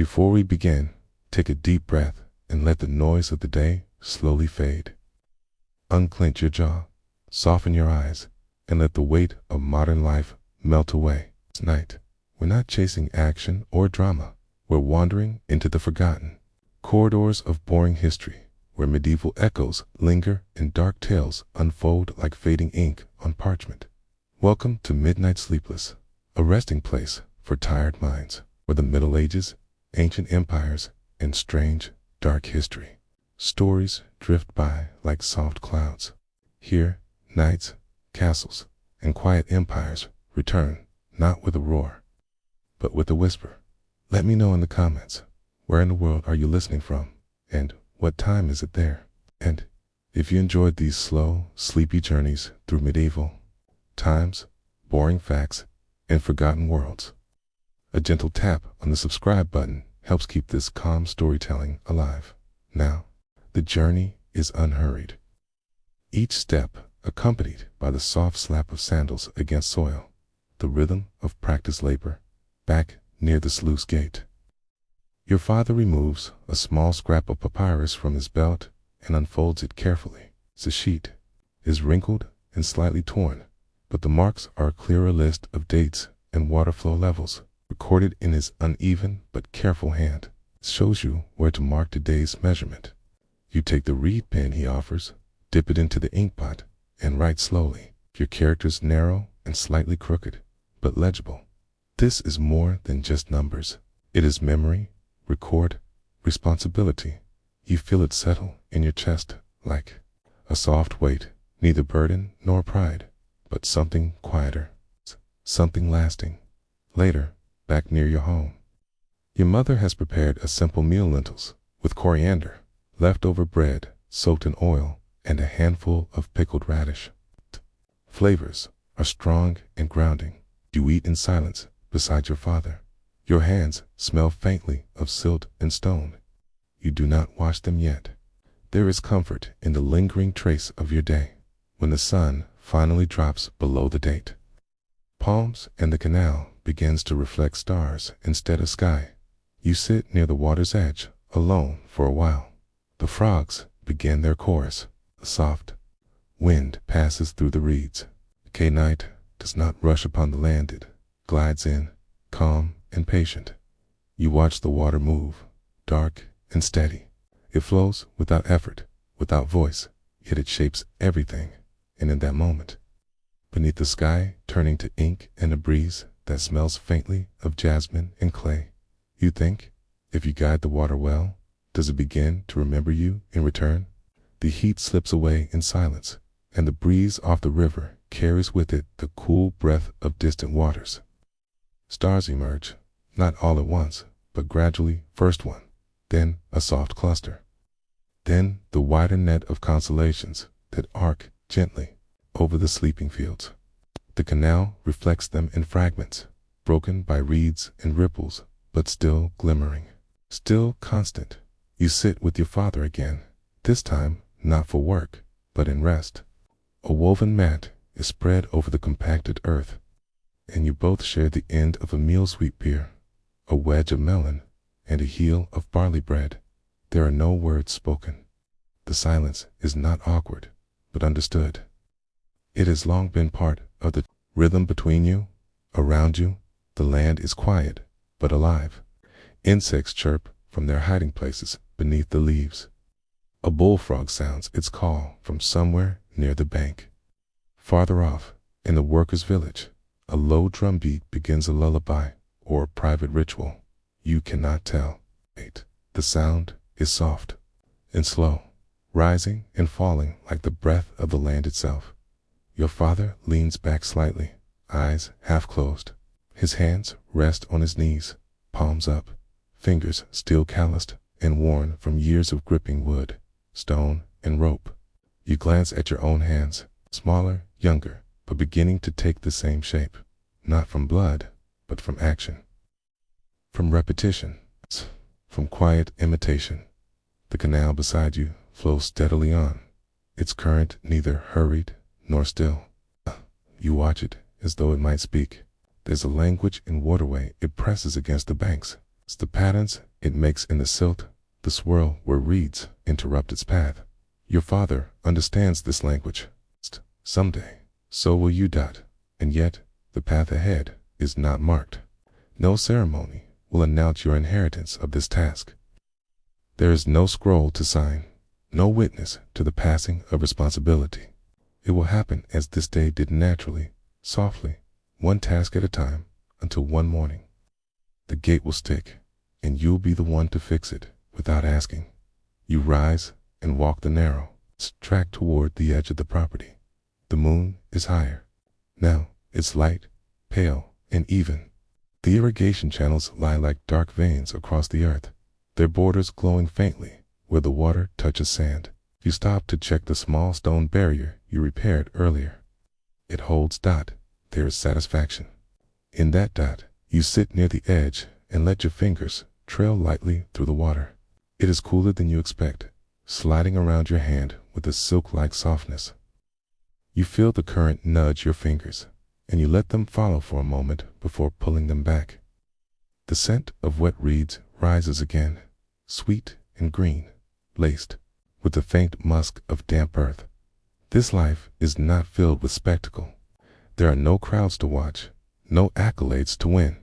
Before we begin, take a deep breath and let the noise of the day slowly fade. Unclench your jaw, soften your eyes, and let the weight of modern life melt away. Tonight, we're not chasing action or drama. We're wandering into the forgotten corridors of boring history, where medieval echoes linger and dark tales unfold like fading ink on parchment. Welcome to Midnight Sleepless, a resting place for tired minds, where the Middle Ages, ancient empires, and strange, dark history stories drift by like soft clouds. Here, knights, castles, and quiet empires return, not with a roar, but with a whisper. Let me know in the comments, where in the world are you listening from, and what time is it there? And if you enjoyed these slow, sleepy journeys through medieval times, boring facts, and forgotten worlds, a gentle tap on the subscribe button helps keep this calm storytelling alive. Now, the journey is unhurried, each step accompanied by the soft slap of sandals against soil, the rhythm of practiced labor. Back near the sluice gate, your father removes a small scrap of papyrus from his belt and unfolds it carefully. The sheet is wrinkled and slightly torn, but the marks are a clearer list of dates and water flow levels, recorded in his uneven but careful hand. It shows you where to mark today's measurement. You take the reed pen he offers, dip it into the inkpot, and write slowly. Your character's narrow and slightly crooked, but legible. This is more than just numbers. It is memory, record, responsibility. You feel it settle in your chest like a soft weight, neither burden nor pride, but something quieter, something lasting. Later, back near your home, your mother has prepared a simple meal: lentils with coriander, leftover bread soaked in oil, and a handful of pickled radish. Flavors are strong and grounding. You eat in silence beside your father. Your hands smell faintly of silt and stone. You do not wash them yet. There is comfort in the lingering trace of your day. When the sun finally drops below the date, palms and the canal begins to reflect stars instead of sky. You sit near the water's edge, alone for a while. The frogs begin their chorus. A soft wind passes through the reeds. The night does not rush upon the land. It glides in, calm and patient. You watch the water move, dark and steady. It flows without effort, without voice, yet it shapes everything. And in that moment, beneath the sky turning to ink and a breeze that smells faintly of jasmine and clay, you think, if you guide the water well, does it begin to remember you in return? The heat slips away in silence, and the breeze off the river carries with it the cool breath of distant waters. Stars emerge, not all at once, but gradually. First one, then a soft cluster, then the wider net of constellations that arc gently over the sleeping fields. The canal reflects them in fragments, broken by reeds and ripples, but still glimmering, still constant. You sit with your father again, this time not for work, but in rest. A woven mat is spread over the compacted earth, and you both share the end of a meal-sweet beer, a wedge of melon, and a heel of barley bread. There are no words spoken. The silence is not awkward, but understood. It has long been part of the rhythm between you. Around you, the land is quiet, but alive. Insects chirp from their hiding places beneath the leaves. A bullfrog sounds its call from somewhere near the bank. Farther off, in the workers' village, a low drumbeat begins a lullaby or a private ritual. You cannot tell. The sound is soft and slow, rising and falling like the breath of the land itself. Your father leans back slightly, eyes half closed. His hands rest on his knees, palms up, fingers still calloused and worn from years of gripping wood, stone, and rope. You glance at your own hands, smaller, younger, but beginning to take the same shape, not from blood, but from action, from repetition, from quiet imitation. The canal beside you flows steadily on, its current neither hurried nor still. You watch it as though it might speak. There's a language in waterway. It presses against the banks. The patterns It makes in the silt the swirl where reeds interrupt its path. Your father understands this language. Someday, so will you. And yet, the path ahead is not marked. No ceremony will announce your inheritance of this task. There is no scroll to sign, no witness to the passing of responsibility. It will happen as this day did naturally, softly, one task at a time, until one morning. The gate will stick, and you'll be the one to fix it without asking. You rise and walk the narrow track toward the edge of the property. The moon is higher. Now it's light, pale, and even. The irrigation channels lie like dark veins across the earth, their borders glowing faintly where the water touches sand. You stop to check the small stone barrier you repaired earlier. It holds. There is satisfaction. In that, you sit near the edge and let your fingers trail lightly through the water. It is cooler than you expect, sliding around your hand with a silk-like softness. You feel the current nudge your fingers, and you let them follow for a moment before pulling them back. The scent of wet reeds rises again, sweet and green, laced with the faint musk of damp earth. This life is not filled with spectacle. There are no crowds to watch, no accolades to win.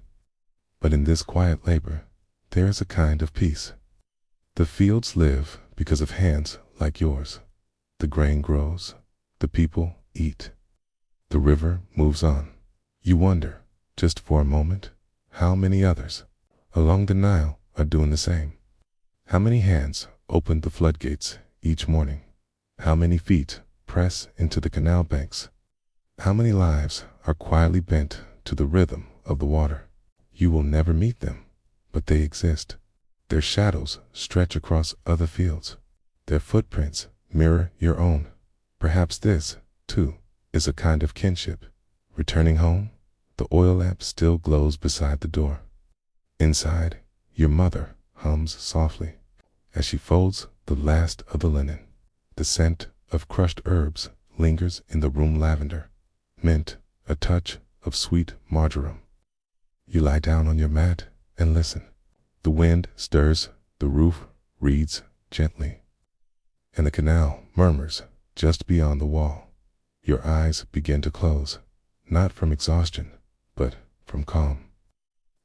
But in this quiet labor, there is a kind of peace. The fields live because of hands like yours. The grain grows. The people eat. The river moves on. You wonder, just for a moment, how many others along the Nile are doing the same. How many hands open the floodgates each morning? How many feet press into the canal banks? How many lives are quietly bent to the rhythm of the water? You will never meet them, but they exist. Their shadows stretch across other fields. Their footprints mirror your own. Perhaps this, too, is a kind of kinship. Returning home, the oil lamp still glows beside the door. Inside, your mother hums softly as she folds the last of the linen. The scent of crushed herbs lingers in the room, lavender, mint, a touch of sweet marjoram. You lie down on your mat and listen. The wind stirs the roof reeds gently, and the canal murmurs just beyond the wall. Your eyes begin to close, not from exhaustion, but from calm.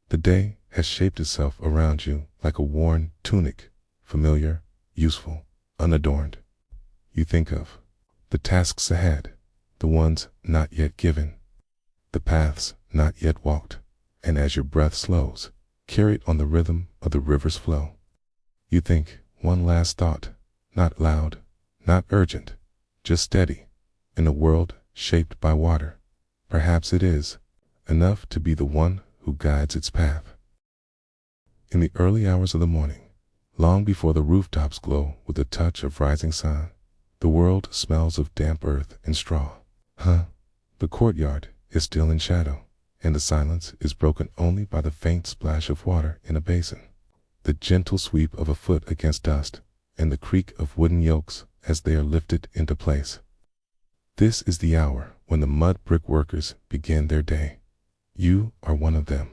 The day has shaped itself around you like a worn tunic, familiar, useful, unadorned. You think of the tasks ahead, the ones not yet given, the paths not yet walked, and as your breath slows, carried on the rhythm of the river's flow, you think one last thought, not loud, not urgent, just steady. In a world shaped by water, perhaps it is enough to be the one who guides its path. In the early hours of the morning, long before the rooftops glow with a touch of rising sun, the world smells of damp earth and straw. The courtyard is still in shadow, and the silence is broken only by the faint splash of water in a basin, the gentle sweep of a foot against dust, and the creak of wooden yokes as they are lifted into place. This is the hour when the mud brick workers begin their day. You are one of them.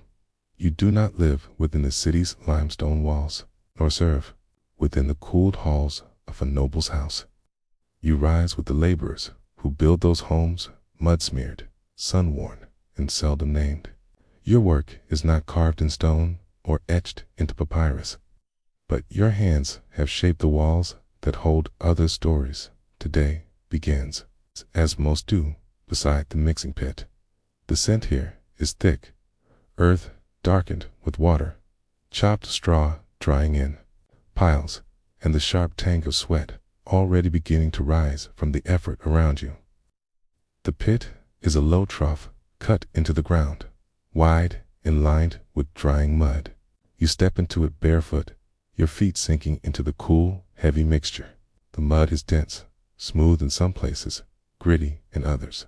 You do not live within the city's limestone walls, nor serve within the cooled halls of a noble's house. You rise with the laborers who build those homes, mud-smeared, sun-worn, and seldom named. Your work is not carved in stone or etched into papyrus, but your hands have shaped the walls that hold other stories. Today begins, as most do, beside the mixing pit. The scent here is thick, earth darkened with water, chopped straw drying in piles, and the sharp tang of sweat already beginning to rise from the effort around you. The pit is a low trough cut into the ground, wide and lined with drying mud. You step into it barefoot, your feet sinking into the cool, heavy mixture. The mud is dense, smooth in some places, gritty in others.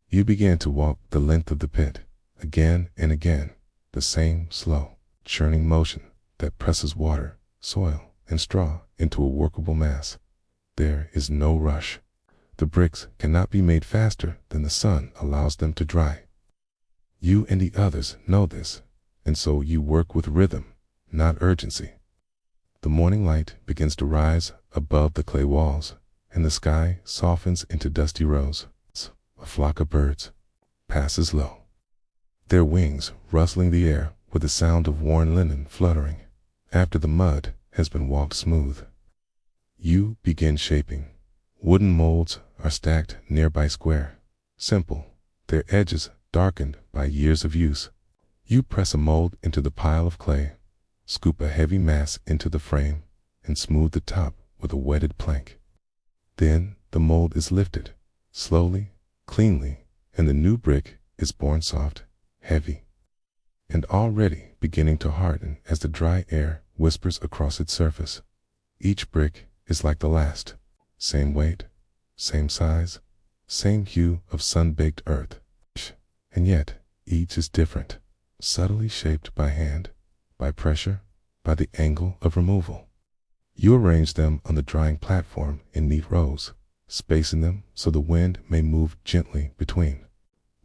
You begin to walk the length of the pit, again and again, the same slow, churning motion that presses water, soil, and straw into a workable mass. There is no rush. The bricks cannot be made faster than the sun allows them to dry. You and the others know this, and so you work with rhythm, not urgency. The morning light begins to rise above the clay walls, and the sky softens into dusty rose. A flock of birds passes low, their wings rustling the air with the sound of worn linen fluttering. After the mud has been walked smooth, you begin shaping. Wooden molds are stacked nearby square, simple, their edges darkened by years of use. You press a mold into the pile of clay, scoop a heavy mass into the frame, and smooth the top with a wetted plank. Then the mold is lifted, slowly, cleanly, and the new brick is born soft, heavy, and already beginning to harden as the dry air whispers across its surface. Each brick is like the last, same weight, same size, same hue of sun-baked earth. And yet, each is different, subtly shaped by hand, by pressure, by the angle of removal. You arrange them on the drying platform in neat rows, spacing them so the wind may move gently between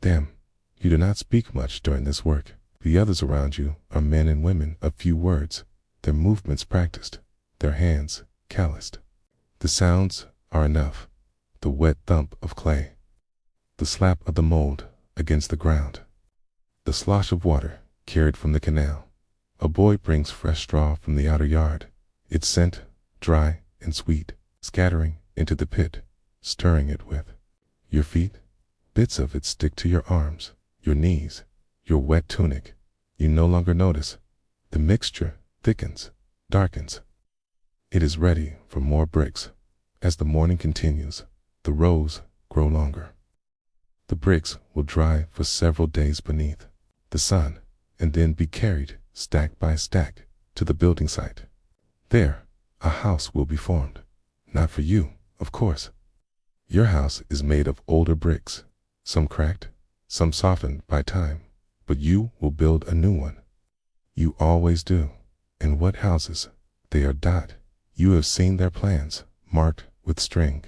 them. You do not speak much during this work. The others around you are men and women of few words, their movements practiced, their hands calloused. The sounds are enough: the wet thump of clay, the slap of the mold against the ground, the slosh of water carried from the canal. A boy brings fresh straw from the outer yard, its scent dry and sweet, scattering into the pit, stirring it with your feet. Bits of it stick to your arms, your knees, your wet tunic. You no longer notice. The mixture thickens, darkens. It is ready for more bricks. As the morning continues, the rows grow longer. The bricks will dry for several days beneath the sun, and then be carried, stack by stack, to the building site. There, a house will be formed. Not for you, of course. Your house is made of older bricks, some cracked, some softened by time, but you will build a new one. You always do. And what houses? They are dot. You have seen their plans, marked with string.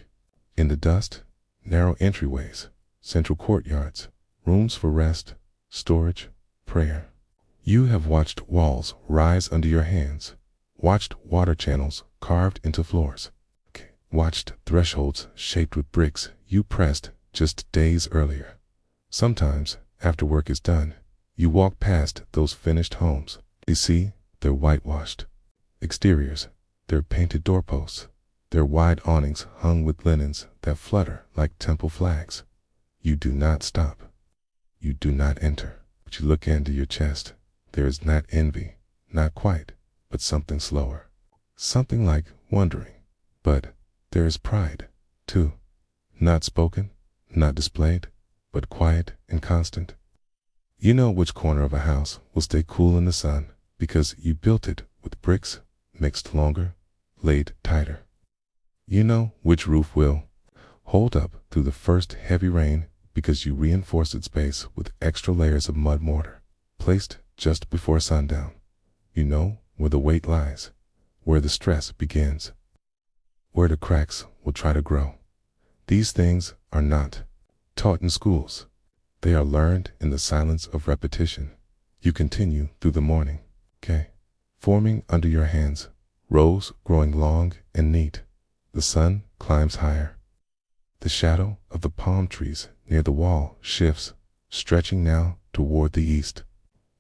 In the dust, narrow entryways, central courtyards, rooms for rest, storage, prayer. You have watched walls rise under your hands, watched water channels carved into floors, watched thresholds shaped with bricks you pressed just days earlier. Sometimes, after work is done, you walk past those finished homes. You see their whitewashed exteriors, their painted doorposts, their wide awnings hung with linens that flutter like temple flags. You do not stop. You do not enter. But you look into your chest. There is not envy, not quite, but something slower. Something like wondering. But there is pride, too. Not spoken, not displayed, but quiet and constant. You know which corner of a house will stay cool in the sun because you built it with bricks mixed longer, laid tighter. You know which roof will hold up through the first heavy rain because you reinforced its base with extra layers of mud mortar, placed just before sundown. You know where the weight lies, where the stress begins, where the cracks will try to grow. These things are not taught in schools. They are learned in the silence of repetition. You continue through the morning, forming under your hands, rows growing long and neat. The sun climbs higher. The shadow of the palm trees near the wall shifts, stretching now toward the east.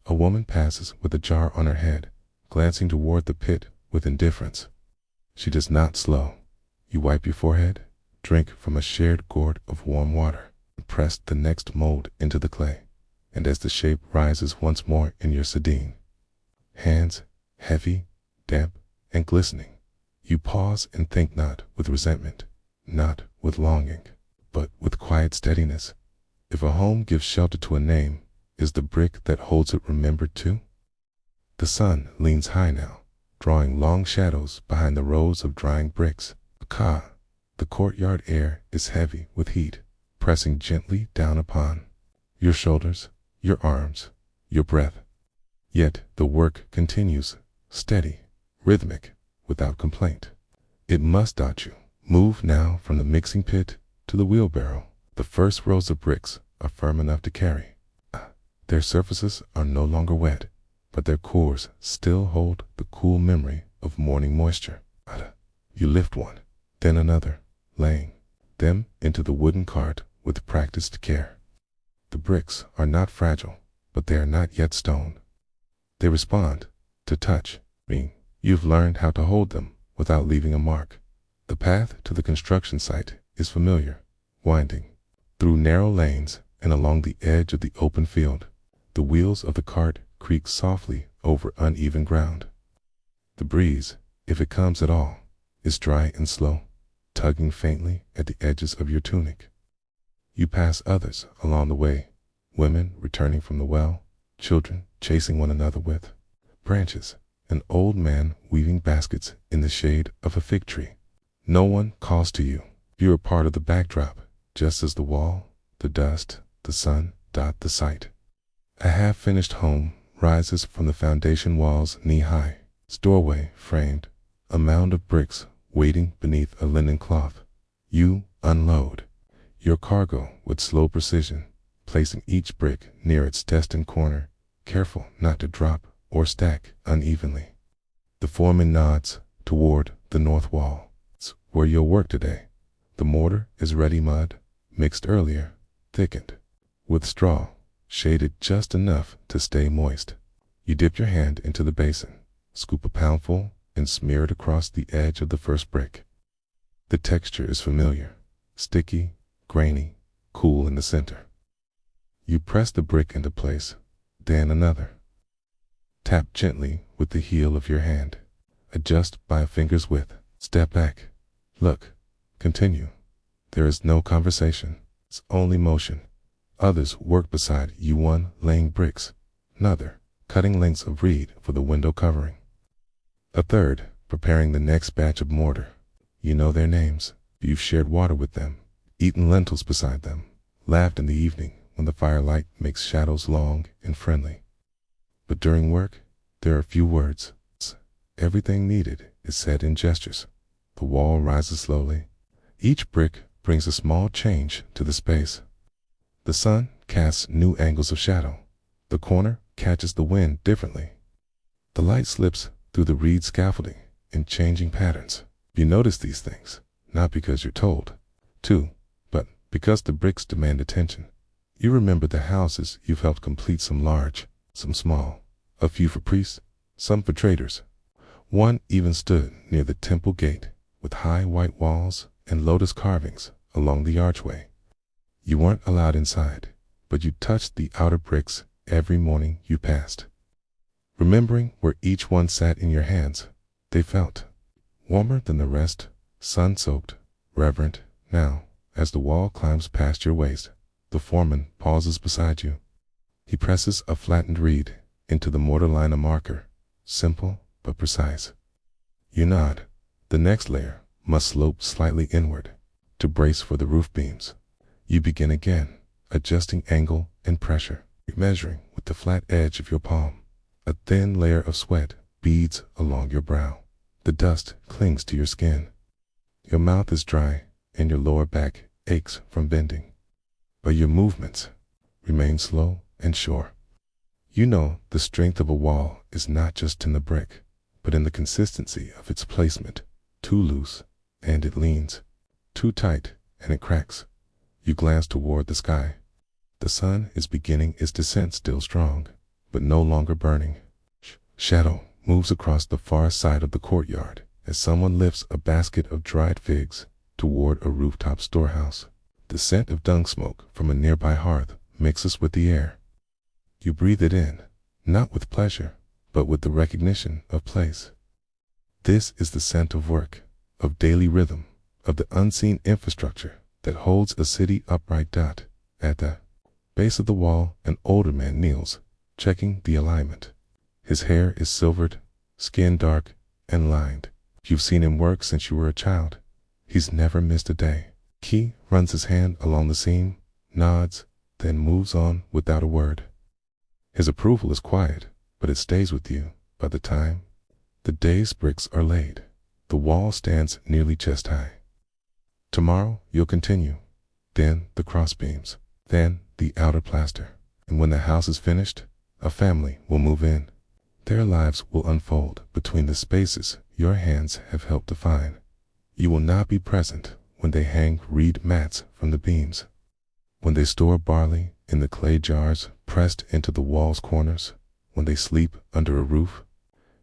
A woman passes with a jar on her head, glancing toward the pit with indifference. She does not slow. You wipe your forehead, drink from a shared gourd of warm water, and press the next mold into the clay. And as the shape rises once more in your sedine, hands heavy, damp, and glistening, you pause and think not with resentment, not with longing, but with quiet steadiness. If a home gives shelter to a name, is the brick that holds it remembered too? The sun leans high now, drawing long shadows behind the rows of drying bricks. The courtyard air is heavy with heat, pressing gently down upon your shoulders, your arms, your breath. Yet the work continues, steady, rhythmic, without complaint. It must dot you. Move now from the mixing pit to the wheelbarrow. The first rows of bricks are firm enough to carry. Their surfaces are no longer wet, but their cores still hold the cool memory of morning moisture. You lift one, then another, laying them into the wooden cart with practiced care. The bricks are not fragile, but they are not yet stone. They respond to touch, meaning you've learned how to hold them without leaving a mark. The path to the construction site is familiar, winding through narrow lanes and along the edge of the open field. The wheels of the cart creak softly over uneven ground. The breeze, if it comes at all, is dry and slow, tugging faintly at the edges of your tunic. You pass others along the way, women returning from the well, children chasing one another with branches, an old man weaving baskets in the shade of a fig tree. No one calls to you. You are part of the backdrop, just as the wall, the dust, the sun dot the site. A half-finished home rises from the foundation walls knee-high, its doorway framed, a mound of bricks waiting beneath a linen cloth. You unload your cargo with slow precision, placing each brick near its destined corner, careful not to drop or stack unevenly. The foreman nods toward the north wall. It's where you'll work today. The mortar is ready mud, mixed earlier, thickened with straw, shaded just enough to stay moist. You dip your hand into the basin, scoop a poundful, and smear it across the edge of the first brick. The texture is familiar, sticky, grainy, cool in the center. You press the brick into place, then another. Tap gently with the heel of your hand. Adjust by a finger's width. Step back. Look. Continue. There is no conversation. It's only motion. Others work beside you, one laying bricks, another cutting lengths of reed for the window covering, a third preparing the next batch of mortar. You know their names. You've shared water with them, eaten lentils beside them, laughed in the evening when the firelight makes shadows long and friendly. But during work, there are few words. Everything needed is said in gestures. The wall rises slowly. Each brick brings a small change to the space. The sun casts new angles of shadow. The corner catches the wind differently. The light slips through the reed scaffolding in changing patterns. You notice these things, not because you're told to, but because the bricks demand attention. You remember the houses you've helped complete, some large, some small, a few for priests, some for traders. One even stood near the temple gate, with high white walls and lotus carvings along the archway. You weren't allowed inside, but you touched the outer bricks every morning you passed. Remembering where each one sat in your hands, they felt warmer than the rest, sun-soaked, reverent. Now, as the wall climbs past your waist, the foreman pauses beside you. He presses a flattened reed into the mortar line, a marker, simple but precise. You nod. The next layer must slope slightly inward to brace for the roof beams. You begin again, adjusting angle and pressure, measuring with the flat edge of your palm. A thin layer of sweat beads along your brow. The dust clings to your skin. Your mouth is dry and your lower back aches from bending. But your movements remain slow and sure. You know the strength of a wall is not just in the brick, but in the consistency of its placement. Too loose, and it leans. Too tight, and it cracks. You glance toward the sky. The sun is beginning its descent, still strong, but no longer burning. Shadow moves across the far side of the courtyard as someone lifts a basket of dried figs toward a rooftop storehouse. The scent of dung smoke from a nearby hearth mixes with the air. You breathe it in, not with pleasure, but with the recognition of place. This is the scent of work, of daily rhythm, of the unseen infrastructure that holds a city upright. At the base of the wall, an older man kneels, checking the alignment. His hair is silvered, skin dark and lined. You've seen him work since you were a child. He's never missed a day. He runs his hand along the seam, nods, then moves on without a word. His approval is quiet, but it stays with you. By the time the day's bricks are laid, the wall stands nearly chest high. Tomorrow you'll continue, then the crossbeams, then the outer plaster. And when the house is finished, a family will move in. Their lives will unfold between the spaces your hands have helped define. You will not be present when they hang reed mats from the beams, when they store barley in the clay jars pressed into the wall's corners, when they sleep under a roof.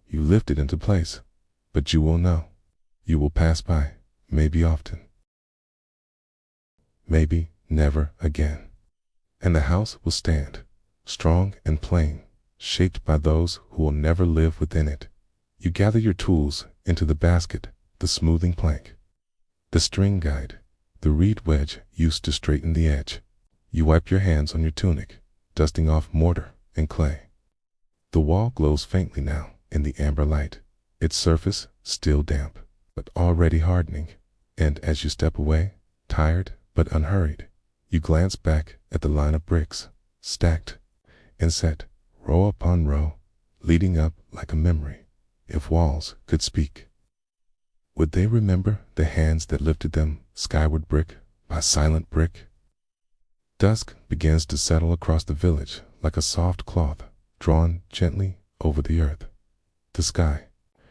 You lift it into place, but you will know. You will pass by, maybe often, maybe never again. And the house will stand, strong and plain, shaped by those who will never live within it. You gather your tools into the basket, the smoothing plank, the string guide, the reed wedge used to straighten the edge. You wipe your hands on your tunic, dusting off mortar and clay. The wall glows faintly now in the amber light, its surface still damp, but already hardening. And as you step away, tired but unhurried, you glance back at the line of bricks, stacked and set, row upon row, leading up like a memory. If walls could speak, would they remember the hands that lifted them skyward brick by silent brick? Dusk begins to settle across the village like a soft cloth drawn gently over the earth. The sky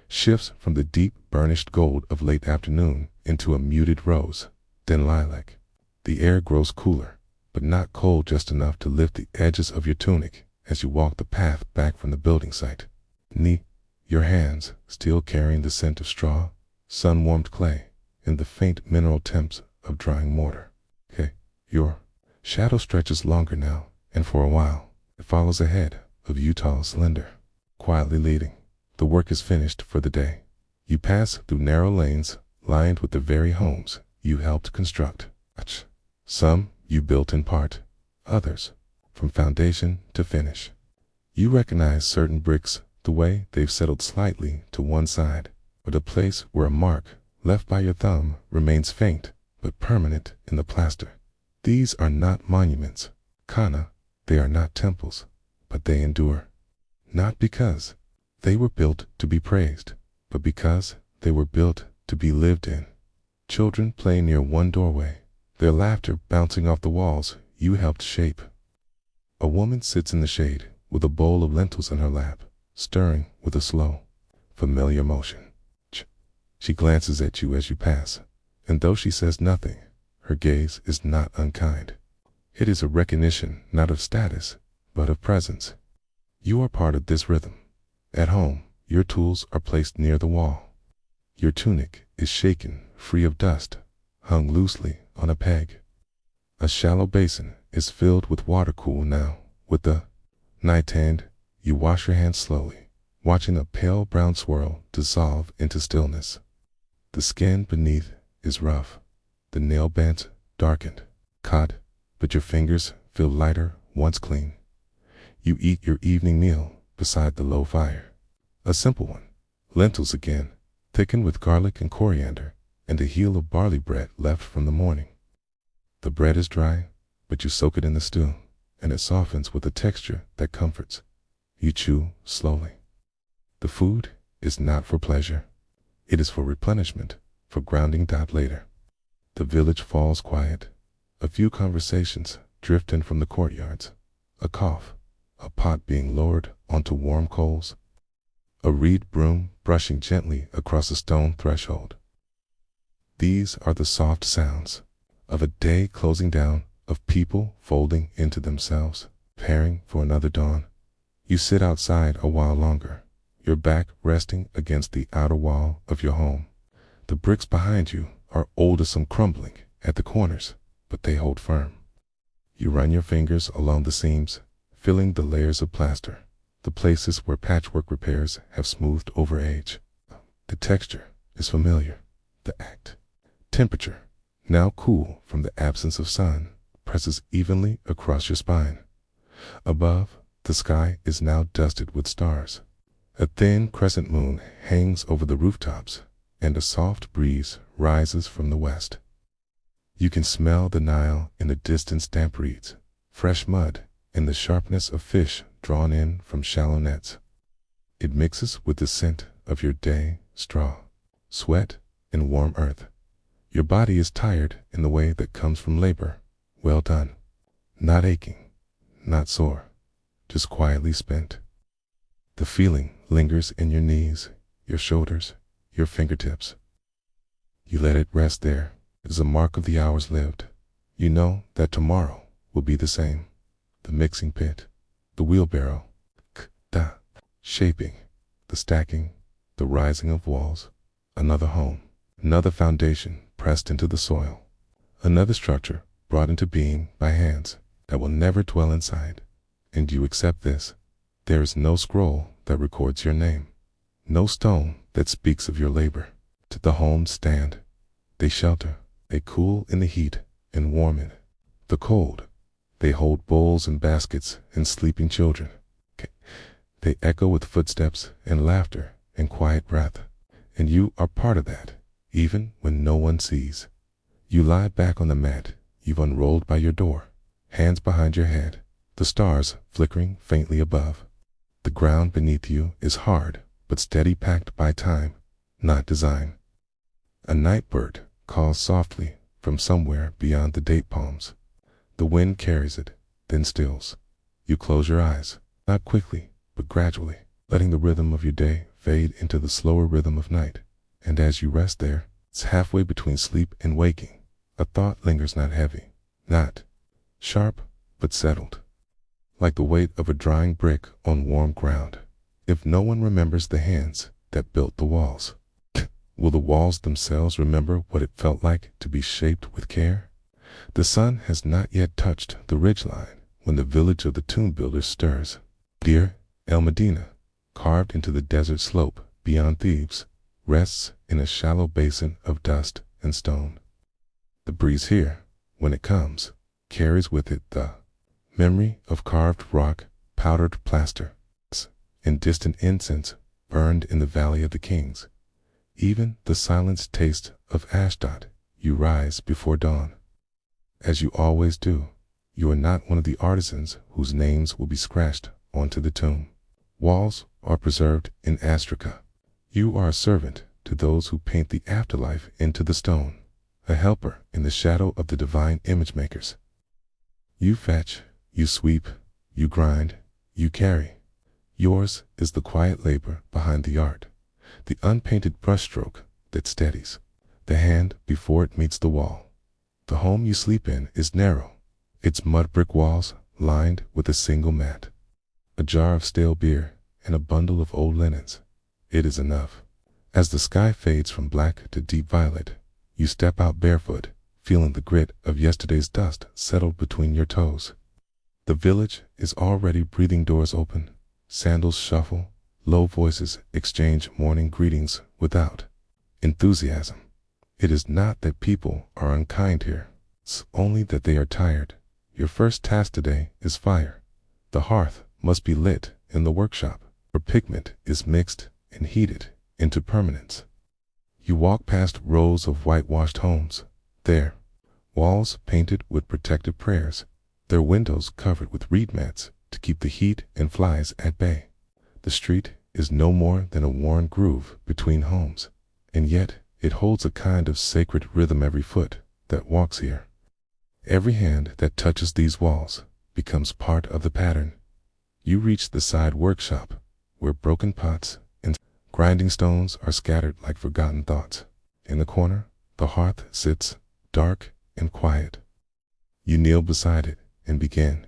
shifts from the deep burnished gold of late afternoon into a muted rose, then lilac. The air grows cooler, but not cold just enough to lift the edges of your tunic as you walk the path back from the building site. Your hands still carrying the scent of straw, sun-warmed clay, and the faint mineral temps of drying mortar. Your shadow stretches longer now, and for a while, it follows ahead of you, tall, slender, quietly leading. The work is finished for the day. You pass through narrow lanes lined with the very homes you helped construct. Some you built in part, others from foundation to finish. You recognize certain bricks the way they've settled slightly to one side, or the place where a mark left by your thumb remains faint but permanent in the plaster. These are not monuments, they are not temples, but they endure. Not because they were built to be praised, but because they were built to be lived in. Children play near one doorway, their laughter bouncing off the walls you helped shape. A woman sits in the shade with a bowl of lentils in her lap, stirring with a slow, familiar motion. She glances at you as you pass, and though she says nothing, her gaze is not unkind. It is a recognition not of status, but of presence. You are part of this rhythm. At home, your tools are placed near the wall. Your tunic is shaken free of dust, hung loosely on a peg. A shallow basin is filled with water cool now. With the night hand, you wash your hands slowly, watching a pale brown swirl dissolve into stillness. The skin beneath is rough, the nail beds darkened, cut, but your fingers feel lighter once clean. You eat your evening meal beside the low fire. A simple one, lentils again, thickened with garlic and coriander, and a heel of barley bread left from the morning. The bread is dry, but you soak it in the stew, and it softens with a texture that comforts. You chew slowly. The food is not for pleasure. It is for replenishment, for grounding. Later, the village falls quiet. A few conversations drift in from the courtyards. A cough, a pot being lowered onto warm coals, a reed broom brushing gently across a stone threshold. These are the soft sounds of a day closing down, of people folding into themselves, preparing for another dawn. You sit outside a while longer, your back resting against the outer wall of your home. The bricks behind you are old as some crumbling at the corners, but they hold firm. You run your fingers along the seams, filling the layers of plaster, the places where patchwork repairs have smoothed over age. The texture is familiar. The temperature, now cool from the absence of sun, presses evenly across your spine. Above, the sky is now dusted with stars. A thin crescent moon hangs over the rooftops, and a soft breeze rises from the west. You can smell the Nile in the distance, damp reeds, fresh mud, and the sharpness of fish drawn in from shallow nets. It mixes with the scent of your day, straw, sweat, and warm earth. Your body is tired in the way that comes from labor, well done, not aching, not sore, just quietly spent. The feeling lingers in your knees, your shoulders, your fingertips. You let it rest there. It is a mark of the hours lived. You know that tomorrow will be the same. The mixing pit, the wheelbarrow, the shaping, the stacking, the rising of walls. Another home, another foundation pressed into the soil, another structure brought into being by hands that will never dwell inside. And you accept this. There is no scroll that records your name, no stone that speaks of your labor. To the homes stand. They shelter, they cool in the heat and warm in the cold. They hold bowls and baskets and sleeping children. They echo with footsteps and laughter and quiet breath. And you are part of that, even when no one sees. You lie back on the mat you've unrolled by your door, hands behind your head, the stars flickering faintly above. The ground beneath you is hard but steady, packed by time, not design. A night bird calls softly from somewhere beyond the date palms. The wind carries it, then stills. You close your eyes, not quickly, but gradually, letting the rhythm of your day fade into the slower rhythm of night. And as you rest there, it's halfway between sleep and waking. A thought lingers, not heavy, not sharp, but settled, like the weight of a drying brick on warm ground. If no one remembers the hands that built the walls, will the walls themselves remember what it felt like to be shaped with care? The sun has not yet touched the ridgeline when the village of the tomb builders stirs. Dear El Medina, carved into the desert slope beyond Thebes, rests in a shallow basin of dust and stone. The breeze here, when it comes, carries with it the memory of carved rock, powdered plaster, and distant incense burned in the Valley of the Kings. Even the silenced taste of Ashdod. You rise before dawn. As you always do, you are not one of the artisans whose names will be scratched onto the tomb. Walls are preserved in Astraca. You are a servant to those who paint the afterlife into the stone, a helper in the shadow of the divine image makers. You fetch, you sweep, you grind, you carry. Yours is the quiet labor behind the art, the unpainted brushstroke that steadies the hand before it meets the wall. The home you sleep in is narrow, its mud brick walls lined with a single mat. A jar of stale beer and a bundle of old linens. It is enough. As the sky fades from black to deep violet, you step out barefoot, feeling the grit of yesterday's dust settled between your toes. The village is already breathing, doors open, sandals shuffle, low voices exchange morning greetings without enthusiasm. It is not that people are unkind here, it's only that they are tired. Your first task today is fire. The hearth must be lit in the workshop, where pigment is mixed and heated into permanence. You walk past rows of whitewashed homes, their walls painted with protective prayers, their windows covered with reed mats to keep the heat and flies at bay. The street is no more than a worn groove between homes, and yet it holds a kind of sacred rhythm. Every foot that walks here, every hand that touches these walls, becomes part of the pattern. You reach the side workshop, where broken pots and grinding stones are scattered like forgotten thoughts. In the corner, the hearth sits, dark and quiet. You kneel beside it and begin.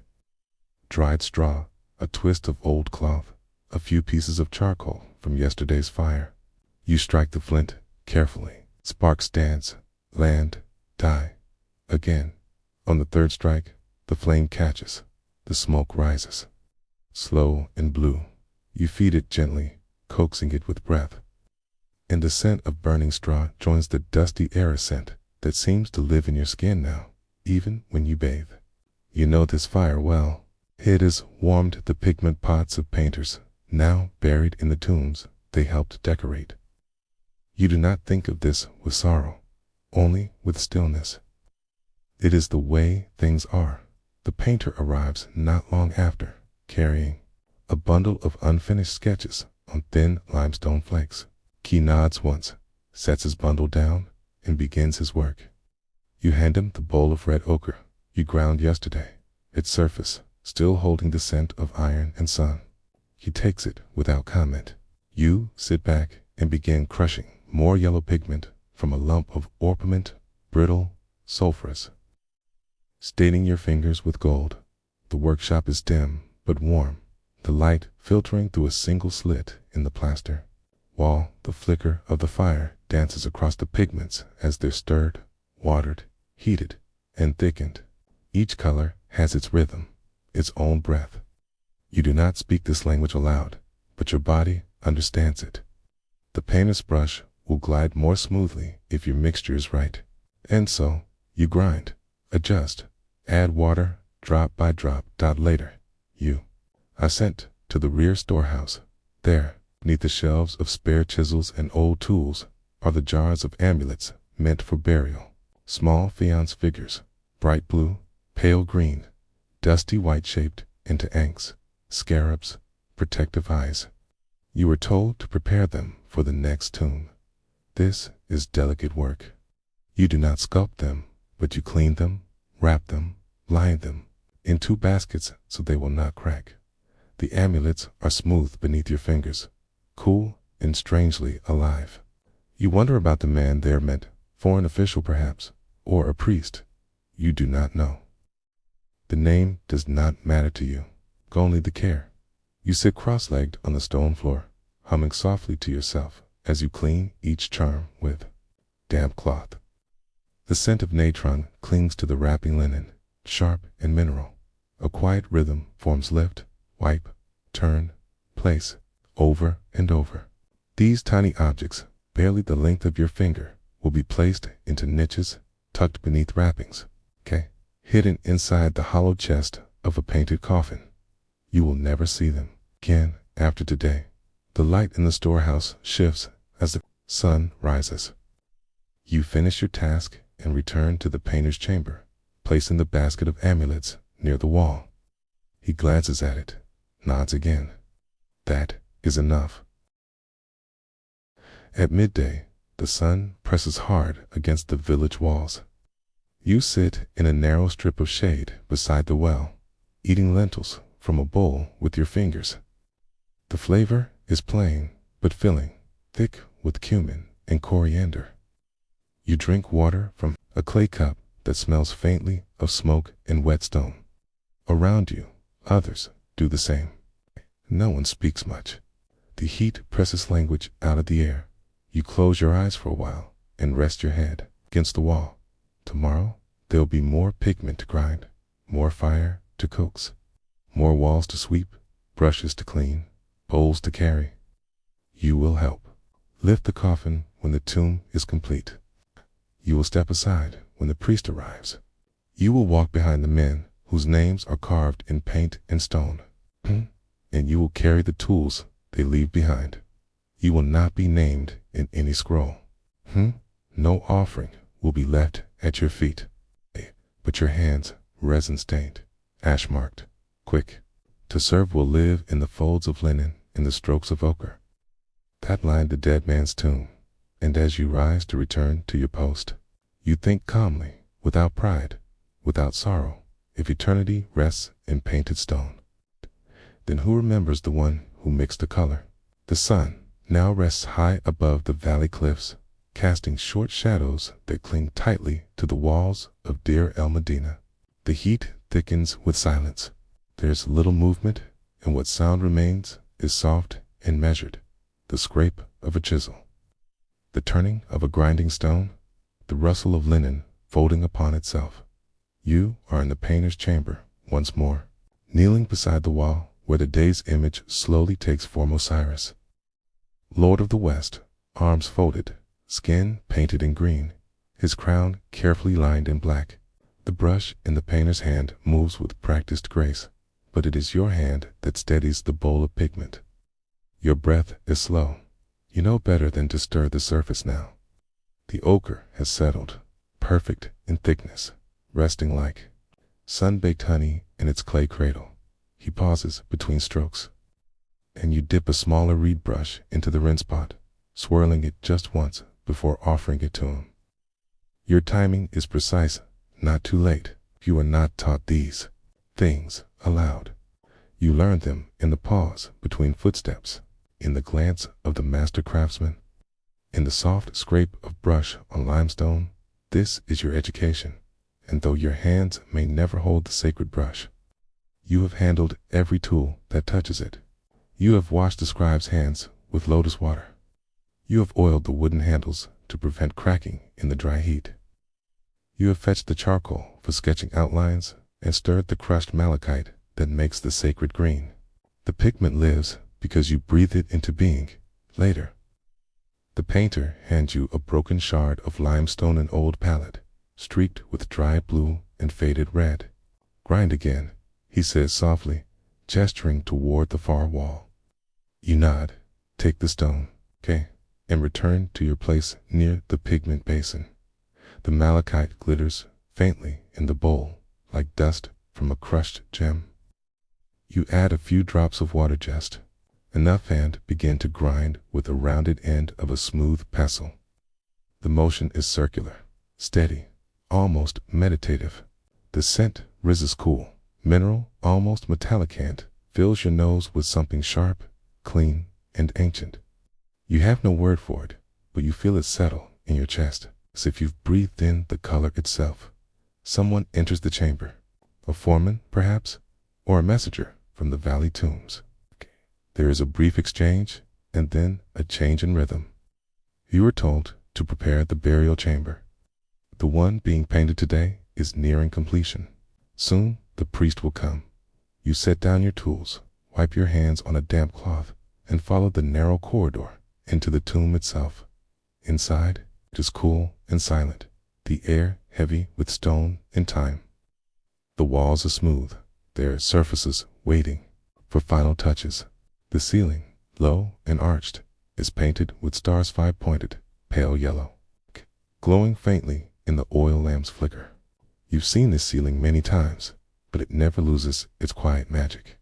Dried straw, a twist of old cloth, a few pieces of charcoal from yesterday's fire. You strike the flint carefully. Sparks dance, land, die. Again. On the third strike, the flame catches. The smoke rises. Slow and blue. You feed it gently, coaxing it with breath. And the scent of burning straw joins the dusty air scent that seems to live in your skin now, even when you bathe. You know this fire well. It has warmed the pigment pots of painters, now buried in the tombs they helped decorate. You do not think of this with sorrow, only with stillness. It is the way things are. The painter arrives not long after, carrying a bundle of unfinished sketches on thin limestone flakes. He nods once, sets his bundle down, and begins his work. You hand him the bowl of red ochre you ground yesterday, its surface still holding the scent of iron and sun. He takes it without comment. You sit back and begin crushing more yellow pigment from a lump of orpiment, brittle, sulphurous. Staining your fingers with gold. The workshop is dim but warm, the light filtering through a single slit in the plaster, while the flicker of the fire dances across the pigments as they're stirred, watered, heated, and thickened. Each color has its rhythm, its own breath. You do not speak this language aloud, but your body understands it. The painter's brush will glide more smoothly if your mixture is right. And so, you grind, adjust, add water, drop by drop. Later, you are sent to the rear storehouse. There, beneath the shelves of spare chisels and old tools, are the jars of amulets meant for burial. Small faience figures, bright blue, pale green, dusty white shaped into ankhs, scarabs, protective eyes. You are told to prepare them for the next tomb. This is delicate work. You do not sculpt them, but you clean them, wrap them, line them in 2 baskets so they will not crack. The amulets are smooth beneath your fingers, cool and strangely alive. You wonder about the man they are meant for, an official perhaps, or a priest. You do not know. The name does not matter to you, only the care. You sit cross-legged on the stone floor, humming softly to yourself as you clean each charm with damp cloth. The scent of natron clings to the wrapping linen, sharp and mineral. A quiet rhythm forms: lift, wipe, turn, place, over and over. These tiny objects, barely the length of your finger, will be placed into niches tucked beneath wrappings, hidden inside the hollow chest of a painted coffin. You will never see them again after today. The light in the storehouse shifts as the sun rises. You finish your task and return to the painter's chamber, placing the basket of amulets near the wall. He glances at it, nods again. That is enough. At midday, the sun presses hard against the village walls. You sit in a narrow strip of shade beside the well, eating lentils from a bowl with your fingers. The flavor is plain but filling, thick with cumin and coriander. You drink water from a clay cup that smells faintly of smoke and whetstone. Around you, others do the same. No one speaks much. The heat presses language out of the air. You close your eyes for a while and rest your head against the wall. Tomorrow, there'll be more pigment to grind, more fire to coax, more walls to sweep, brushes to clean, bowls to carry. You will help. Lift the coffin when the tomb is complete. You will step aside when the priest arrives. You will walk behind the men whose names are carved in paint and stone, and you will carry the tools they leave behind. You will not be named in any scroll. No offering will be left at your feet, but your hands resin-stained, ash-marked, quick to serve will live in the folds of linen and the strokes of ochre that line the dead man's tomb. And as you rise to return to your post, you think calmly, without pride, without sorrow. If eternity rests in painted stone, then who remembers the one who mixed the color? The sun now rests high above the valley cliffs, casting short shadows that cling tightly to the walls of Deir el Medina. The heat thickens with silence. There's little movement, and what sound remains is soft and measured, the scrape of a chisel, the turning of a grinding stone, the rustle of linen folding upon itself. You are in the painter's chamber once more, kneeling beside the wall where the day's image slowly takes form. Osiris, Lord of the West, arms folded, skin painted in green, his crown carefully lined in black. The brush in the painter's hand moves with practiced grace, but it is your hand that steadies the bowl of pigment. Your breath is slow. You know better than to stir the surface now. The ochre has settled, perfect in thickness, resting like sun-baked honey in its clay cradle. He pauses between strokes, and you dip a smaller reed brush into the rinse pot, swirling it just once before offering it to him. Your timing is precise, not too late. You are not taught these things aloud. You learn them in the pause between footsteps, in the glance of the master craftsman, in the soft scrape of brush on limestone. This is your education, and though your hands may never hold the sacred brush, you have handled every tool that touches it. You have washed the scribe's hands with lotus water. You have oiled the wooden handles to prevent cracking in the dry heat. You have fetched the charcoal for sketching outlines and stirred the crushed malachite that makes the sacred green. The pigment lives because you breathe it into being. Later, the painter hands you a broken shard of limestone, an old palette, streaked with dried blue and faded red. Grind again, he says softly, gesturing toward the far wall. You nod, take the stone, okay, and return to your place near the pigment basin. The malachite glitters faintly in the bowl, like dust from a crushed gem. You add a few drops of water, just enough, and begin to grind with the rounded end of a smooth pestle. The motion is circular, steady, almost meditative. The scent rises cool, mineral, almost metallic, and fills your nose with something sharp, clean, and ancient. You have no word for it, but you feel it settle in your chest, as if you've breathed in the color itself. Someone enters the chamber, a foreman, perhaps, or a messenger from the valley tombs. There is a brief exchange, and then a change in rhythm. You are told to prepare the burial chamber. The one being painted today is nearing completion. Soon the priest will come. You set down your tools, wipe your hands on a damp cloth, and follow the narrow corridor into the tomb itself. Inside, it is cool and silent, the air heavy with stone and time. The walls are smooth, their surfaces waiting for final touches. The ceiling, low and arched, is painted with stars, five-pointed, pale yellow, glowing faintly in the oil lamp's flicker. You've seen this ceiling many times, but it never loses its quiet magic.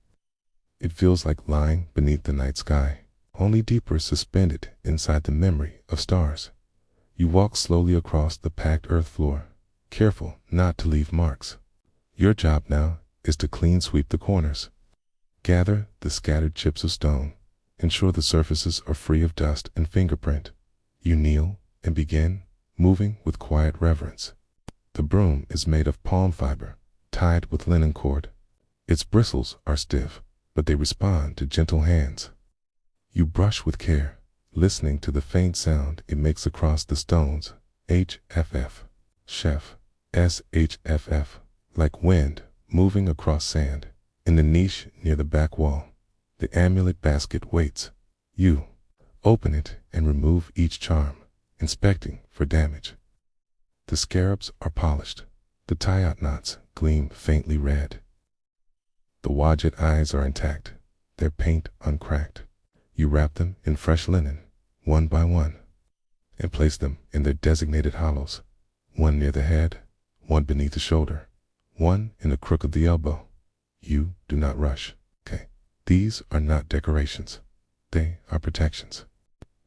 It feels like lying beneath the night sky, only deeper, suspended inside the memory of stars. You walk slowly across the packed earth floor, careful not to leave marks. Your job now is to clean sweep the corners, gather the scattered chips of stone, ensure the surfaces are free of dust and fingerprint. You kneel and begin, moving with quiet reverence. The broom is made of palm fiber, tied with linen cord. Its bristles are stiff, but they respond to gentle hands. You brush with care, listening to the faint sound it makes across the stones. HFF, chef, SHFF, like wind moving across sand. In the niche near the back wall, the amulet basket waits. You open it and remove each charm, inspecting for damage. The scarabs are polished, the tie-out knots gleam faintly red. The wadjet eyes are intact, their paint uncracked. You wrap them in fresh linen, one by one, and place them in their designated hollows, one near the head, one beneath the shoulder, one in the crook of the elbow. You do not rush, okay? These are not decorations. They are protections.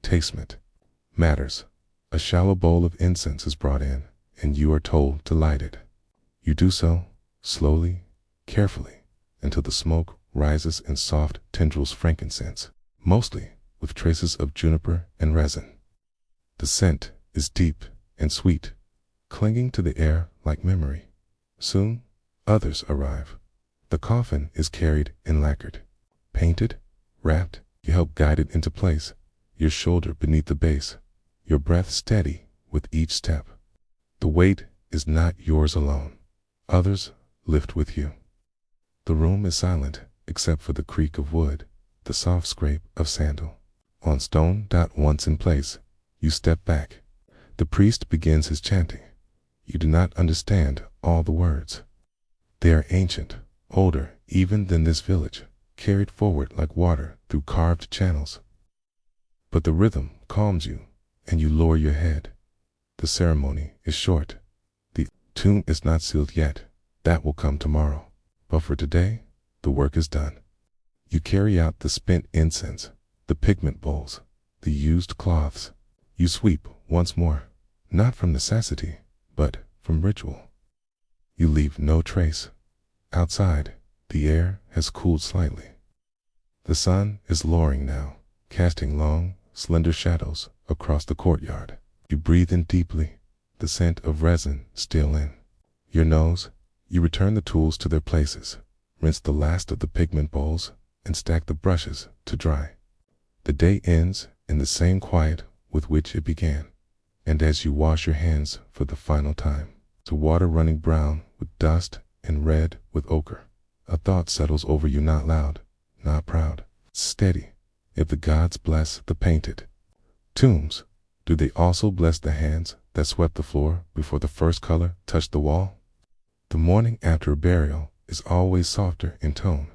Tastament matters. A shallow bowl of incense is brought in, and you are told to light it. You do so, slowly, carefully, until the smoke rises in soft tendrils of frankincense, mostly with traces of juniper and resin. The scent is deep and sweet, clinging to the air like memory. Soon, others arrive. The coffin is carried and lacquered, painted, wrapped. You help guide it into place, your shoulder beneath the base, your breath steady with each step. The weight is not yours alone. Others lift with you. The room is silent except for the creak of wood, the soft scrape of sandal on stone. Once in place, you step back. The priest begins his chanting. You do not understand all the words. They are ancient, older even than this village, carried forward like water through carved channels. But the rhythm calms you, and you lower your head. The ceremony is short. The tomb is not sealed yet. That will come tomorrow. But for today, the work is done. You carry out the spent incense, the pigment bowls, the used cloths. You sweep once more, not from necessity, but from ritual. You leave no trace. Outside, The air has cooled slightly. The sun is lowering now, casting long, slender shadows across the courtyard. You breathe in deeply, the scent of resin still in your nose. You return the tools to their places, rinse the last of the pigment bowls, and stack the brushes to dry. The day ends in the same quiet with which it began, and as you wash your hands for the final time, the water running brown with dust and red with ochre, a thought settles over you, not loud, not proud, steady. If the gods bless the painted tombs, do they also bless the hands that swept the floor before the first color touched the wall? The morning after a burial is always softer in tone.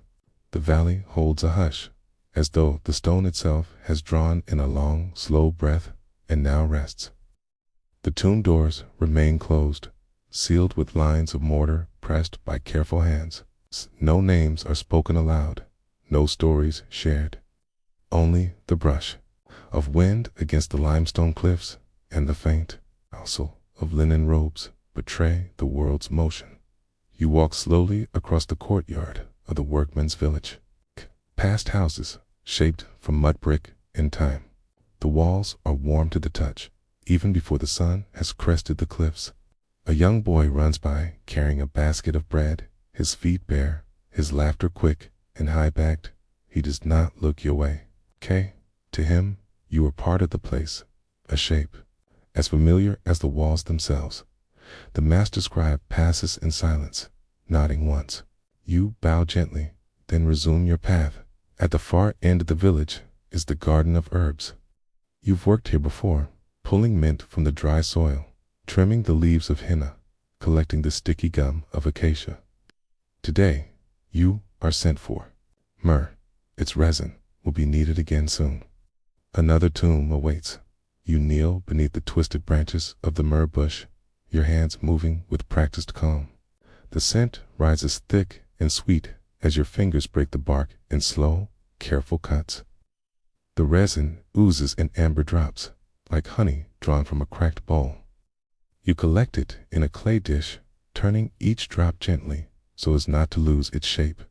The valley holds a hush, as though the stone itself has drawn in a long, slow breath and now rests. The tomb doors remain closed, sealed with lines of mortar pressed by careful hands. No names are spoken aloud, no stories shared. Only the brush of wind against the limestone cliffs and the faint rustle of linen robes betray the world's motion. You walk slowly across the courtyard of the workmen's village, past houses shaped from mud brick in time. The walls are warm to the touch, even before the sun has crested the cliffs. A young boy runs by carrying a basket of bread, his feet bare, his laughter quick and high-backed. He does not look your way. To him, you are part of the place, a shape, as familiar as the walls themselves. The master scribe passes in silence, nodding once. You bow gently, then resume your path. At the far end of the village is the garden of herbs. You've worked here before, pulling mint from the dry soil, trimming the leaves of henna, collecting the sticky gum of acacia. Today, you are sent for. Myrrh, its resin, will be needed again soon. Another tomb awaits. You kneel beneath the twisted branches of the myrrh bush, your hands moving with practiced calm. The scent rises thick and sweet as your fingers break the bark in slow, careful cuts. The resin oozes in amber drops, like honey drawn from a cracked bowl. You collect it in a clay dish, turning each drop gently so as not to lose its shape.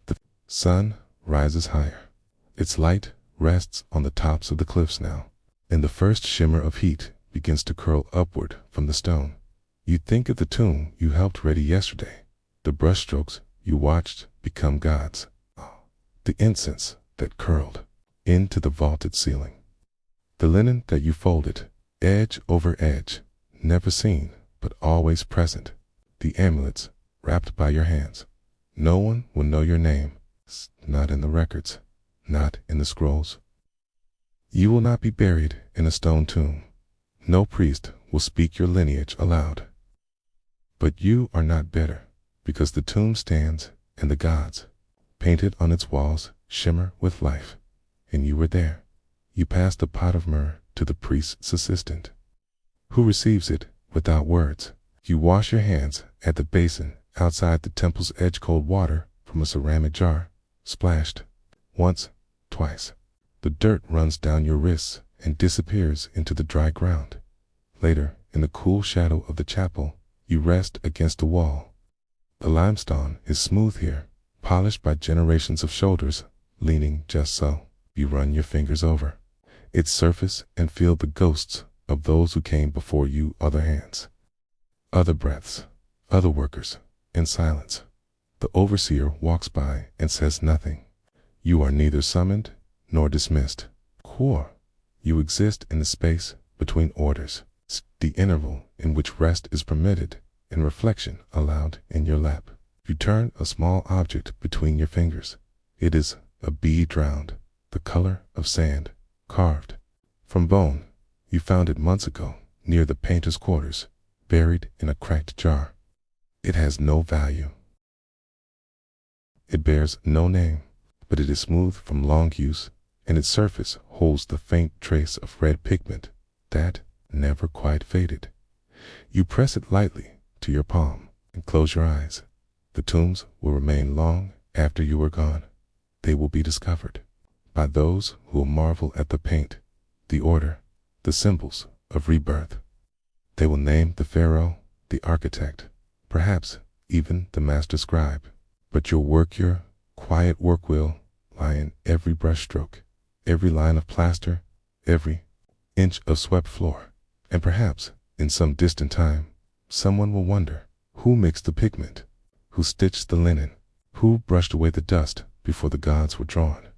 The sun rises higher. Its light rests on the tops of the cliffs now, and the first shimmer of heat begins to curl upward from the stone. You think of the tomb you helped ready yesterday. The brushstrokes you watched become gods. The incense that curled into the vaulted ceiling. The linen that you folded, edge over edge, never seen but always present. The amulets wrapped by your hands. No one will know your name, not in the records, not in the scrolls. You will not be buried in a stone tomb. No priest will speak your lineage aloud. But you are not bitter, because the tomb stands and the gods, painted on its walls, shimmer with life. And you were there. You pass the pot of myrrh to the priest's assistant, who receives it without words. You wash your hands at the basin outside the temple's edge. Cold water from a ceramic jar, splashed once, twice. The dirt runs down your wrists and disappears into the dry ground. Later, in the cool shadow of the chapel, you rest against the wall. The limestone is smooth here, polished by generations of shoulders, leaning just so. You run your fingers over its surface and feel the ghosts of those who came before you. Other hands, other breaths, other workers, in silence. The overseer walks by and says nothing. You are neither summoned nor dismissed. You exist in the space between orders, the interval in which rest is permitted and reflection allowed in your lap. You turn a small object between your fingers. It is a bead drowned, the color of sand, carved from bone. You found it months ago near the painter's quarters, buried in a cracked jar. It has no value. It bears no name, but it is smooth from long use, and its surface holds the faint trace of red pigment that never quite faded. You press it lightly to your palm and close your eyes. The tombs will remain long after you are gone. They will be discovered by those who will marvel at the paint, the order, the symbols of rebirth. They will name the pharaoh, the architect, perhaps even the master scribe. But your quiet work will lie in every brushstroke, every line of plaster, every inch of swept floor. And perhaps, in some distant time, someone will wonder who mixed the pigment, who stitched the linen, who brushed away the dust before the gods were drawn.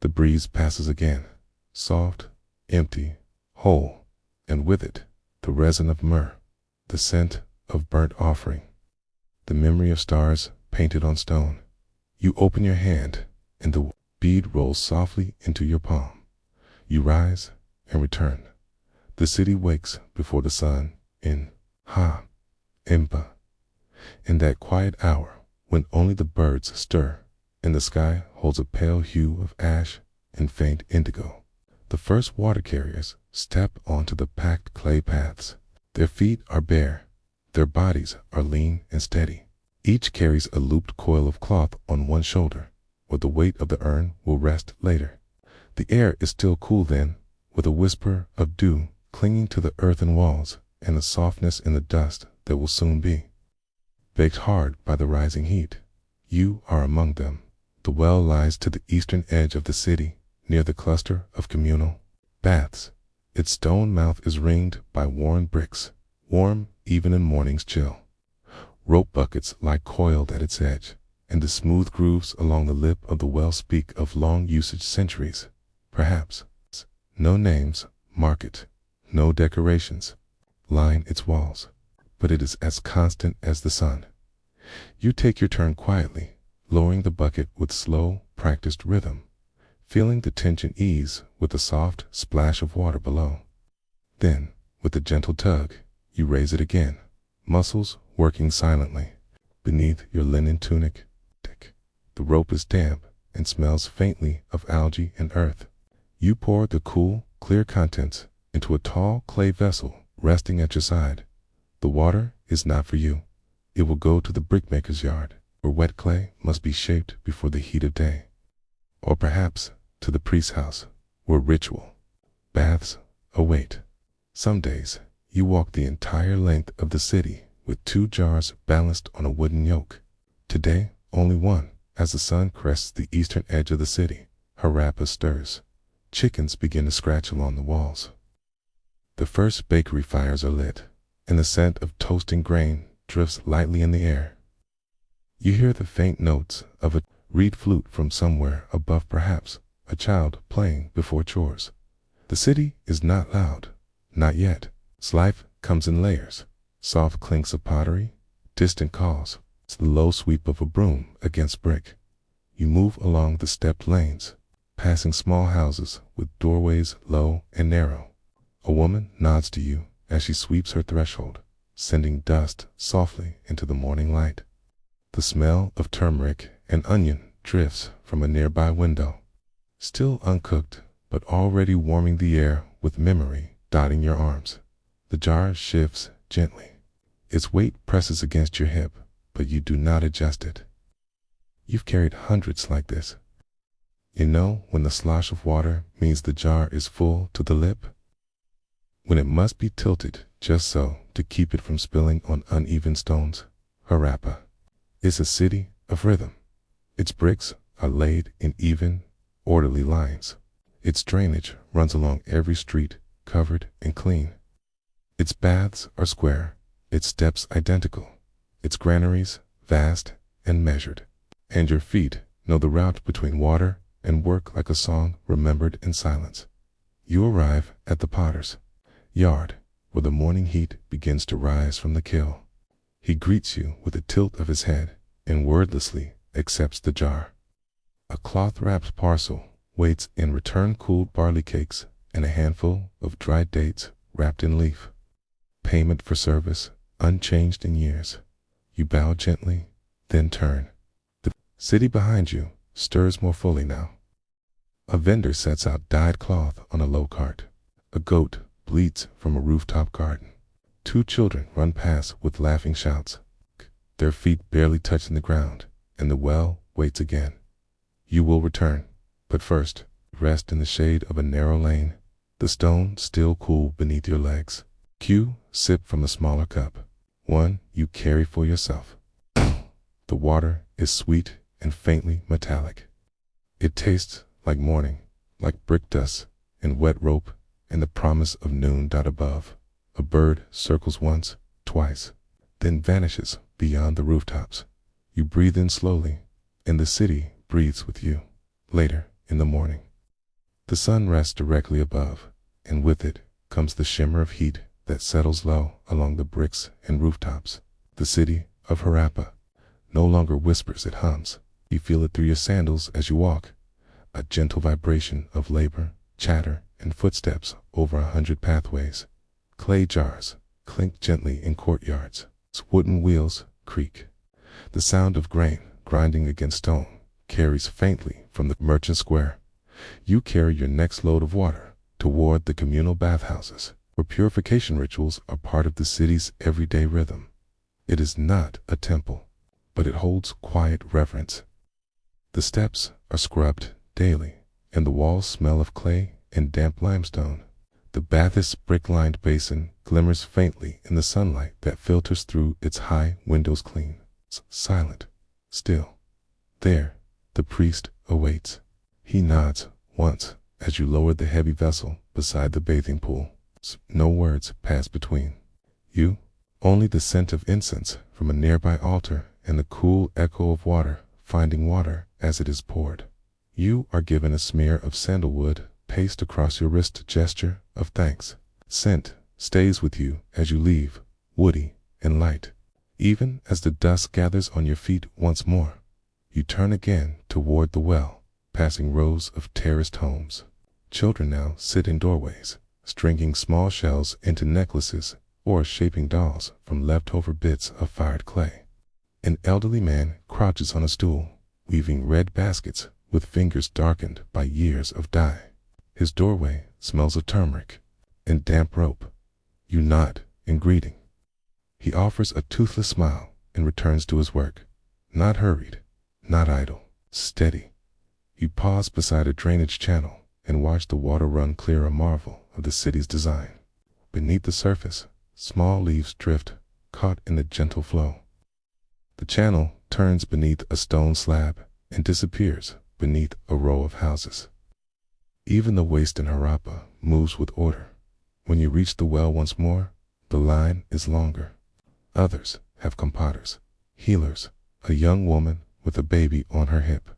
The breeze passes again, soft, empty, whole, and with it, the resin of myrrh, the scent of burnt offering, the memory of stars painted on stone. You open your hand, and the bead rolls softly into your palm. You rise and return. The city wakes before the sun in Impa. In that quiet hour when only the birds stir and the sky holds a pale hue of ash and faint indigo, the first water carriers step onto the packed clay paths. Their feet are bare, their bodies are lean and steady. Each carries a looped coil of cloth on one shoulder, where the weight of the urn will rest later. The air is still cool then, with a whisper of dew clinging to the earthen walls and a softness in the dust that will soon be baked hard by the rising heat. You are among them. The well lies to the eastern edge of the city, near the cluster of communal baths. Its stone mouth is ringed by worn bricks, warm even in morning's chill. Rope buckets lie coiled at its edge, and the smooth grooves along the lip of the well speak of long usage centuries, perhaps. No names mark it, no decorations line its walls, but it is as constant as the sun. You take your turn quietly, lowering the bucket with slow, practiced rhythm, feeling the tension ease with the soft splash of water below. Then, with a gentle tug, you raise it again, muscles working silently beneath your linen tunic. The rope is damp and smells faintly of algae and earth. You pour the cool, clear contents into a tall clay vessel resting at your side. The water is not for you. It will go to the brickmaker's yard, where wet clay must be shaped before the heat of day. Or perhaps to the priest's house, where ritual baths await. Some days, you walk the entire length of the city with 2 jars balanced on a wooden yoke. Today, only one. As the sun crests the eastern edge of the city, Harappa stirs. Chickens begin to scratch along the walls. The first bakery fires are lit, and the scent of toasting grain drifts lightly in the air. You hear the faint notes of a reed flute from somewhere above, perhaps a child playing before chores. The city is not loud, not yet. Its life comes in layers. Soft clinks of pottery, distant calls, the low sweep of a broom against brick. You move along the stepped lanes, passing small houses with doorways low and narrow. A woman nods to you as she sweeps her threshold, sending dust softly into the morning light. The smell of turmeric and onion drifts from a nearby window, still uncooked, but already warming the air with memory dotting your arms. The jar shifts gently. Its weight presses against your hip, but you do not adjust it. You've carried hundreds like this. You know when the slosh of water means the jar is full to the lip, when it must be tilted just so to keep it from spilling on uneven stones. Harappa is a city of rhythm. Its bricks are laid in even, orderly lines. Its drainage runs along every street, covered and clean. Its baths are square, its steps identical, its granaries vast and measured. And your feet know the route between water and work like a song remembered in silence. You arrive at the potter's yard, where the morning heat begins to rise from the kiln. He greets you with a tilt of his head and wordlessly accepts the jar. A cloth-wrapped parcel waits in return, cooled barley cakes and a handful of dried dates wrapped in leaf. Payment for service, unchanged in years. You bow gently, then turn. The city behind you stirs more fully now. A vendor sets out dyed cloth on a low cart. A goat bleats from a rooftop garden. 2 children run past with laughing shouts, their feet barely touching the ground, and the well waits again. You will return, but first, rest in the shade of a narrow lane, the stone still cool beneath your legs. Sip from a smaller cup, one you carry for yourself. The water is sweet and faintly metallic. It tastes like morning, like brick dust and wet rope and the promise of noon. Above, a bird circles once, twice, then vanishes beyond the rooftops. You breathe in slowly, and the city breathes with you. Later, in the morning, the sun rests directly above, and with it comes the shimmer of heat that settles low along the bricks and rooftops. The city of Harappa no longer whispers, it hums. You feel it through your sandals as you walk, a gentle vibration of labor, chatter, and footsteps over 100 pathways. Clay jars clink gently in courtyards. Wooden wheels creak. The sound of grain grinding against stone carries faintly from the merchant square. You carry your next load of water toward the communal bathhouses, where purification rituals are part of the city's everyday rhythm. It is not a temple, but it holds quiet reverence. The steps are scrubbed daily, and the walls smell of clay and damp limestone. The bathist's brick-lined basin glimmers faintly in the sunlight that filters through its high windows. Clean, silent, still. There, the priest awaits. He nods once as you lower the heavy vessel beside the bathing pool. No words pass between you, only the scent of incense from a nearby altar and the cool echo of water finding water as it is poured. You are given a smear of sandalwood paste across your wrist, gesture of thanks. Scent stays with you as you leave, woody and light. Even as the dust gathers on your feet once more, you turn again toward the well, passing rows of terraced homes. Children now sit in doorways, stringing small shells into necklaces or shaping dolls from leftover bits of fired clay. An elderly man crouches on a stool, weaving red baskets with fingers darkened by years of dye. His doorway smells of turmeric and damp rope. You nod in greeting. He offers a toothless smile and returns to his work. Not hurried, not idle, steady. You pause beside a drainage channel and watch the water run clear, a marvel of the city's design. Beneath the surface, small leaves drift, caught in the gentle flow. The channel turns beneath a stone slab and disappears beneath a row of houses. Even the waste in Harappa moves with order. When you reach the well once more, the line is longer. Others have compadres, healers, a young woman with a baby on her hip.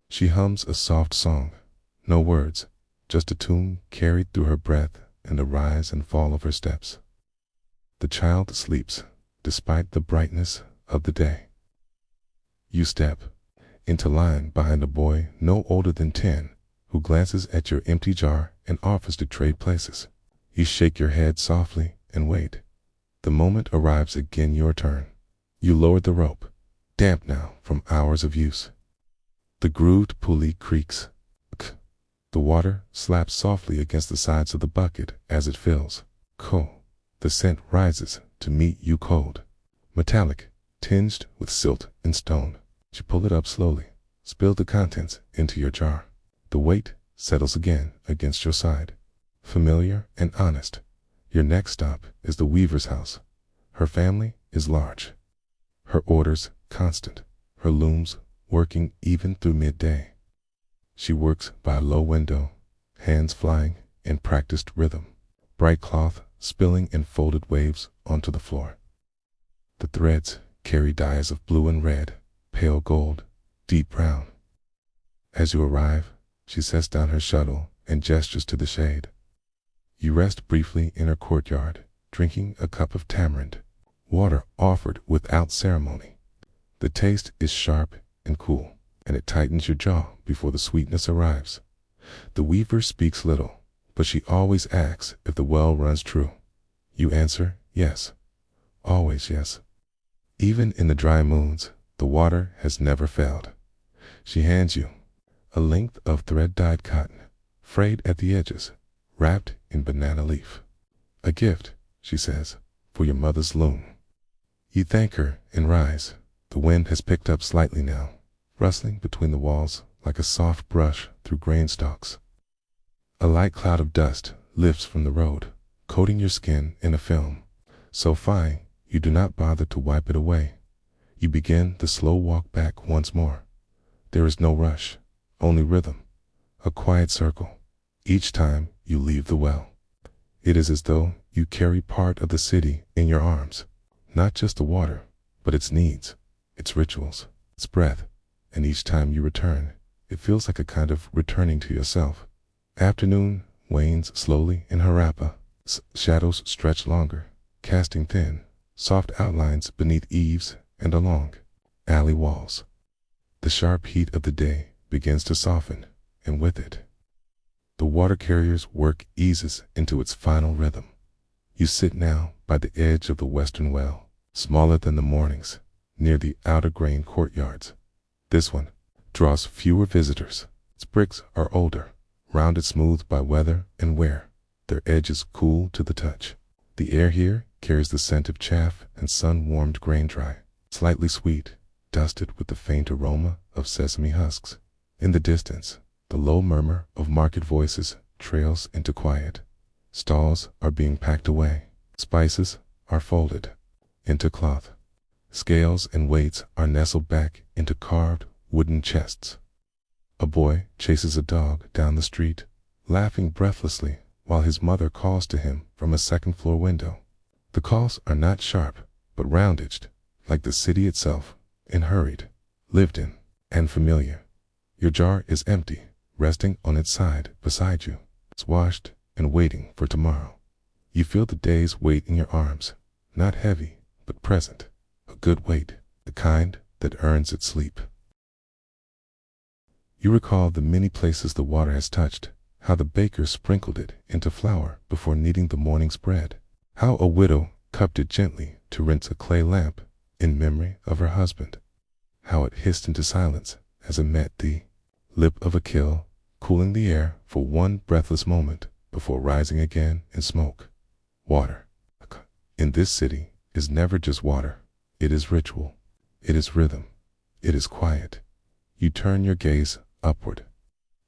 She hums a soft song, no words, just a tune carried through her breath and the rise and fall of her steps. The child sleeps, despite the brightness of the day. You step into line behind a boy no older than 10, who glances at your empty jar and offers to trade places. You shake your head softly and wait. The moment arrives again, your turn. You lower the rope, damp now from hours of use. The grooved pulley creaks. The water slaps softly against the sides of the bucket as it fills. The scent rises to meet you, cold, metallic, tinged with silt and stone. You pull it up slowly, spill the contents into your jar. The weight settles again against your side. Familiar and honest. Your next stop is the weaver's house. Her family is large. Her orders constant. Her looms working even through midday. She works by a low window, hands flying in practiced rhythm. Bright cloth spilling in folded waves onto the floor. The threads carry dyes of blue and red, pale gold, deep brown. As you arrive, she sets down her shuttle and gestures to the shade. You rest briefly in her courtyard, drinking a cup of tamarind, water offered without ceremony. The taste is sharp and cool, and it tightens your jaw before the sweetness arrives. The weaver speaks little, but she always asks if the well runs true. You answer yes, always yes. Even in the dry moons, the water has never failed. She hands you a length of thread-dyed cotton, frayed at the edges, wrapped in banana leaf. A gift, she says, for your mother's loom. You thank her and rise. The wind has picked up slightly now, rustling between the walls like a soft brush through grain stalks. A light cloud of dust lifts from the road, coating your skin in a film, so fine you do not bother to wipe it away. You begin the slow walk back once more. There is no rush, only rhythm, a quiet circle. Each time you leave the well, it is as though you carry part of the city in your arms. Not just the water, but its needs, its rituals, its breath. And each time you return, it feels like a kind of returning to yourself. Afternoon wanes slowly in Harappa. Shadows stretch longer, casting thin, soft outlines beneath eaves and along alley walls. The sharp heat of the day begins to soften, and with it, the water carrier's work eases into its final rhythm. You sit now by the edge of the western well, smaller than the mornings, near the outer grain courtyards. This one draws fewer visitors. Its bricks are older, rounded smooth by weather and wear, their edges cool to the touch. The air here carries the scent of chaff and sun-warmed grain dry, slightly sweet, dusted with the faint aroma of sesame husks. In the distance, the low murmur of market voices trails into quiet. Stalls are being packed away. Spices are folded into cloth. Scales and weights are nestled back into carved wooden chests. A boy chases a dog down the street, laughing breathlessly while his mother calls to him from a second-floor window. The calls are not sharp, but round-edged, like the city itself, and hurried, lived in, and familiar. Your jar is empty, resting on its side beside you. It's washed and waiting for tomorrow. You feel the day's weight in your arms, not heavy, but present. A good weight, the kind that earns its sleep. You recall the many places the water has touched, how the baker sprinkled it into flour before kneading the morning's bread, how a widow cupped it gently to rinse a clay lamp in memory of her husband, how it hissed into silence as it met the lip of a kiln, cooling the air for one breathless moment before rising again in smoke. Water, in this city, is never just water. It is ritual. It is rhythm. It is quiet. You turn your gaze upward.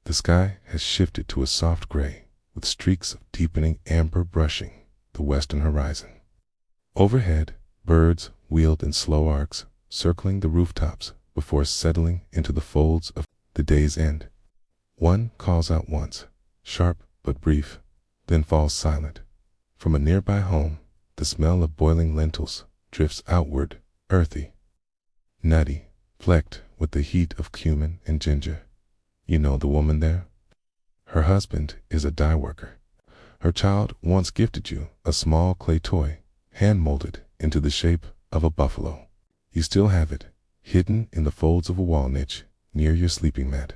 The sky has shifted to a soft gray, with streaks of deepening amber brushing the western horizon. Overhead, birds wheeled in slow arcs, circling the rooftops before settling into the folds of the day's end. One calls out once, sharp but brief, then falls silent. From a nearby home, the smell of boiling lentils drifts outward, earthy, nutty, flecked with the heat of cumin and ginger. You know the woman there? Her husband is a dye worker. Her child once gifted you a small clay toy, hand-molded into the shape of a buffalo. You still have it, hidden in the folds of a wall niche near your sleeping mat.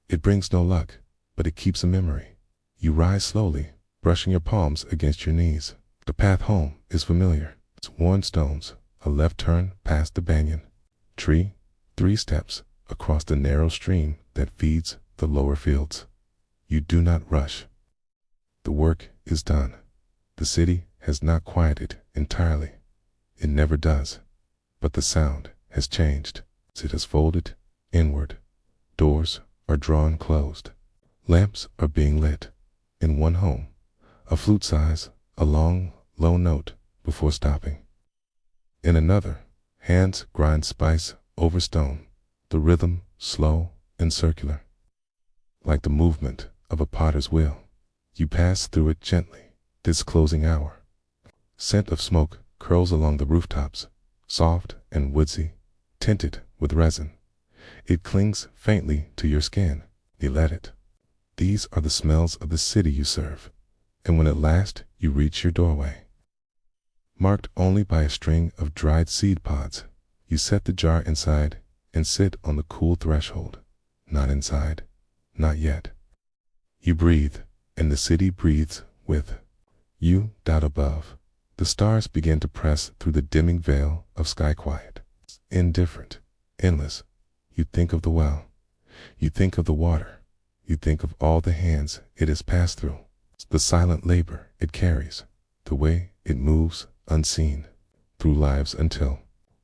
It brings no luck, but it keeps a memory. You rise slowly, brushing your palms against your knees. The path home is familiar. It's worn stones, a left turn past the banyan tree, 3 steps across the narrow stream that feeds the lower fields. You do not rush. The work is done. The city has not quieted entirely. It never does. But the sound has changed. It has folded inward. Doors are drawn closed. Lamps are being lit. In one home, a flute sighs a long, low note before stopping. In another, hands grind spice over stone, the rhythm slow and circular, like the movement of a potter's wheel. You pass through it gently, this closing hour. Scent of smoke curls along the rooftops, soft and woodsy, tinted with resin. It clings faintly to your skin. You let it. These are the smells of the city you serve, and when at last you reach your doorway, marked only by a string of dried seed pods, you set the jar inside and sit on the cool threshold. Not inside, not yet. You breathe, and the city breathes with you. Down above, the stars begin to press through the dimming veil of sky quiet. Indifferent, endless. You think of the well. You think of the water. You think of all the hands it has passed through, the silent labor it carries, the way it moves unseen through lives until,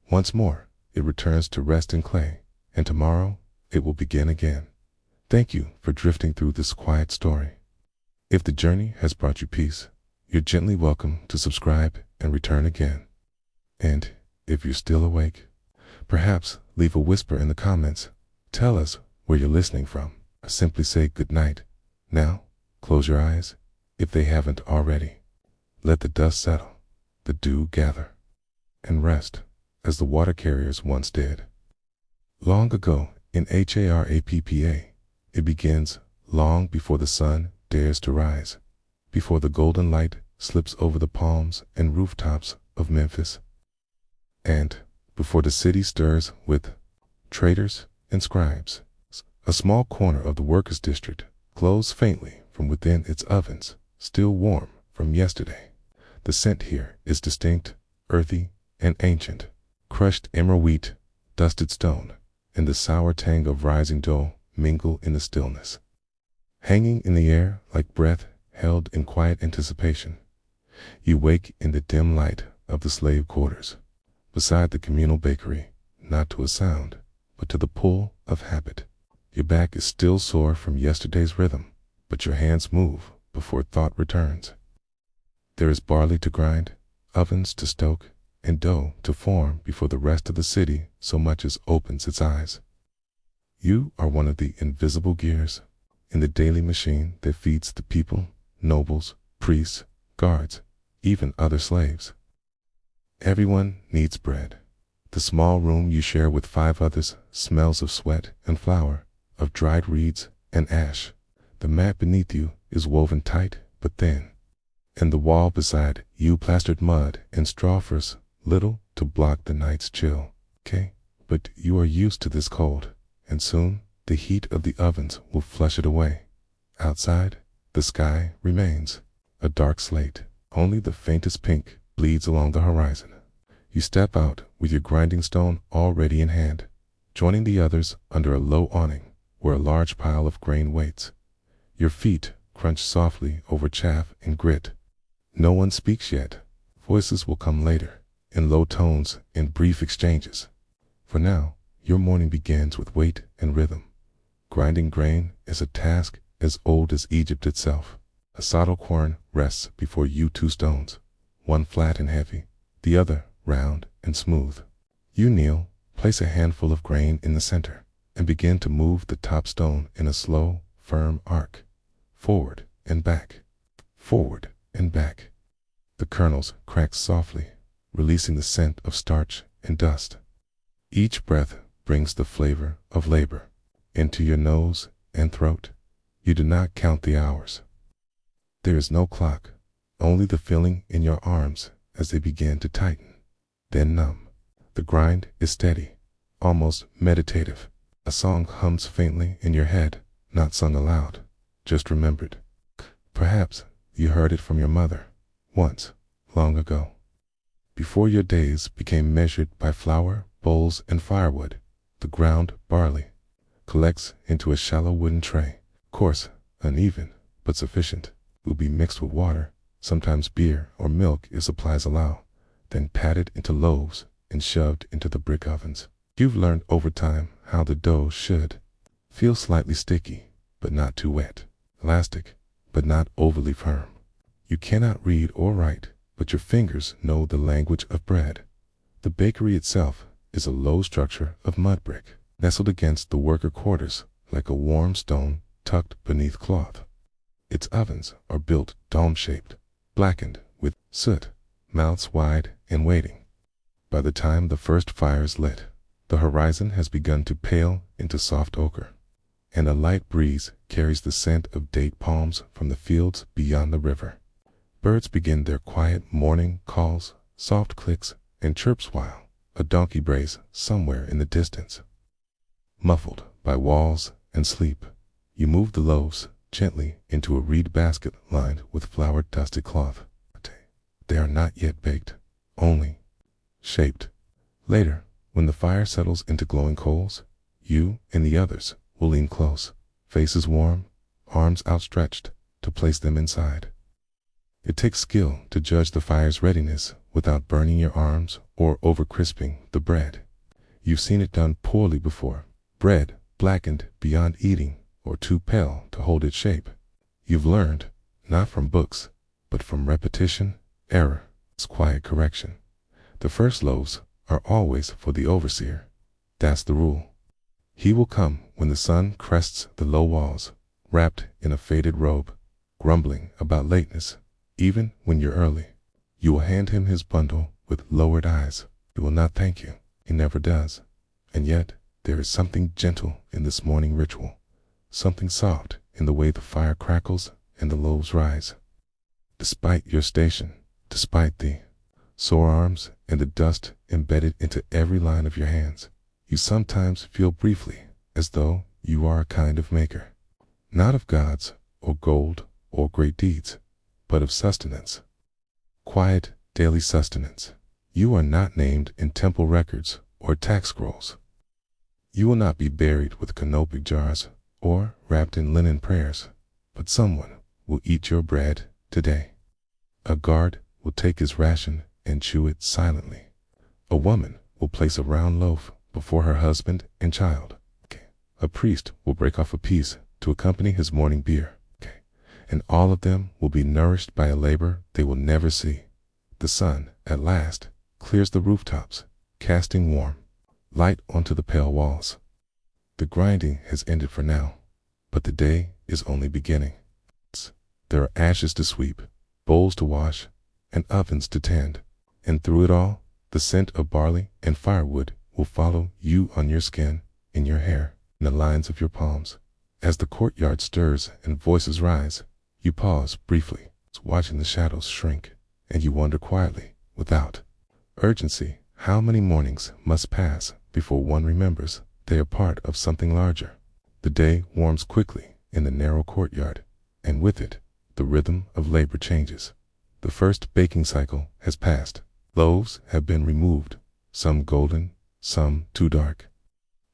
once more, it returns to rest in clay, and tomorrow it will begin again. Thank you for drifting through this quiet story. If the journey has brought you peace, you're gently welcome to subscribe and return again. And if you're still awake, Perhaps leave a whisper in the comments. Tell us where you're listening from, or simply say good night. Now, close your eyes, if they haven't already. Let the dust settle, the dew gather, and rest as the water carriers once did. Long ago, in HARAPPA, it begins long before the sun dares to rise, before the golden light slips over the palms and rooftops of Memphis, and before the city stirs with traders and scribes. A small corner of the workers' district glows faintly from within its ovens, still warm from yesterday. The scent here is distinct, earthy, and ancient. Crushed emmer wheat, dusted stone, and the sour tang of rising dough mingle in the stillness. Hanging in the air like breath held in quiet anticipation, you wake in the dim light of the slave quarters, beside the communal bakery, not to a sound, but to the pull of habit. Your back is still sore from yesterday's rhythm, but your hands move before thought returns. There is barley to grind, ovens to stoke, and dough to form before the rest of the city so much as opens its eyes. You are one of the invisible gears in the daily machine that feeds the people, nobles, priests, guards, even other slaves. Everyone needs bread. The small room you share with 5 others smells of sweat and flour, of dried reeds and ash. The mat beneath you is woven tight but thin, and the wall beside you plastered mud and straw for little to block the night's chill. But you are used to this cold, and soon the heat of the ovens will flush it away. Outside, the sky remains a dark slate. Only the faintest pink bleeds along the horizon. You step out with your grinding stone already in hand, joining the others under a low awning where a large pile of grain waits. Your feet crunch softly over chaff and grit. No one speaks yet. Voices will come later, in low tones and brief exchanges. For now, your morning begins with weight and rhythm. Grinding grain is a task as old as Egypt itself. A saddle quern rests before you 2 stones, one flat and heavy, the other round and smooth. You kneel, place a handful of grain in the center, and begin to move the top stone in a slow, firm arc, forward and back, forward and back. The kernels crack softly, releasing the scent of starch and dust. Each breath brings the flavor of labor into your nose and throat. You do not count the hours. There is no clock, only the feeling in your arms as they begin to tighten, then numb. The grind is steady, almost meditative. A song hums faintly in your head, not sung aloud, just remembered. Perhaps you heard it from your mother, once, long ago. Before your days became measured by flour, bowls, and firewood, the ground barley collects into a shallow wooden tray. Coarse, uneven, but sufficient. Will be mixed with water, sometimes beer or milk if supplies allow, then patted into loaves and shoved into the brick ovens. You've learned over time how the dough should feel slightly sticky, but not too wet, elastic, but not overly firm. You cannot read or write, but your fingers know the language of bread. The bakery itself is a low structure of mud brick, nestled against the worker quarters like a warm stone tucked beneath cloth. Its ovens are built dome-shaped, blackened with soot, mouths wide and waiting. By the time the first fire is lit, the horizon has begun to pale into soft ochre, and a light breeze carries the scent of date palms from the fields beyond the river. Birds begin their quiet morning calls, soft clicks and chirps while a donkey brays somewhere in the distance. Muffled by walls and sleep, you move the loaves gently into a reed basket lined with flour-dusted cloth. They are not yet baked, only shaped. Later, when the fire settles into glowing coals, you and the others will lean close, faces warm, arms outstretched to place them inside. It takes skill to judge the fire's readiness without burning your arms or over-crisping the bread. You've seen it done poorly before. Bread blackened beyond eating or too pale to hold its shape. You've learned, not from books, but from repetition, error, quiet correction. The first loaves are always for the overseer, That's the rule. He will come when the sun crests the low walls, wrapped in a faded robe, grumbling about lateness, even when you're early. You will hand him his bundle with lowered eyes. He will not thank you. He never does. And yet, there is something gentle in this morning ritual, something soft in the way the fire crackles and the loaves rise. Despite your station, despite the sore arms and the dust embedded into every line of your hands, you sometimes feel briefly as though you are a kind of maker, not of gods or gold or great deeds, but of sustenance. Quiet, daily sustenance. You are not named in temple records or tax scrolls. You will not be buried with canopic jars or wrapped in linen prayers, but someone will eat your bread today. A guard will take his ration and chew it silently. A woman will place a round loaf before her husband and child. A priest will break off a piece to accompany his morning beer. And all of them will be nourished by a labor they will never see. The sun, at last, clears the rooftops, casting warm light onto the pale walls. The grinding has ended for now, but the day is only beginning. There are ashes to sweep, bowls to wash, and ovens to tend. And through it all, the scent of barley and firewood will follow you on your skin, in your hair, in the lines of your palms. As the courtyard stirs and voices rise, you pause briefly, watching the shadows shrink, and you wonder quietly, without urgency, how many mornings must pass before one remembers they are part of something larger. The day warms quickly in the narrow courtyard, and with it, the rhythm of labor changes. The first baking cycle has passed. Loaves have been removed, some golden, some too dark.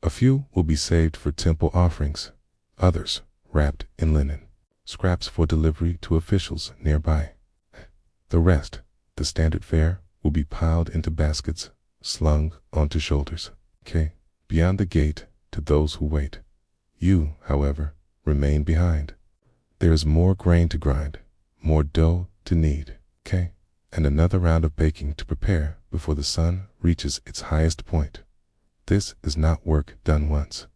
A few will be saved for temple offerings, others wrapped in linen, scraps for delivery to officials nearby. The rest, the standard fare, will be piled into baskets, slung onto shoulders. Beyond the gate, to those who wait. You, however, remain behind. There is more grain to grind, more dough to knead, and another round of baking to prepare before the sun reaches its highest point. This is not work done once.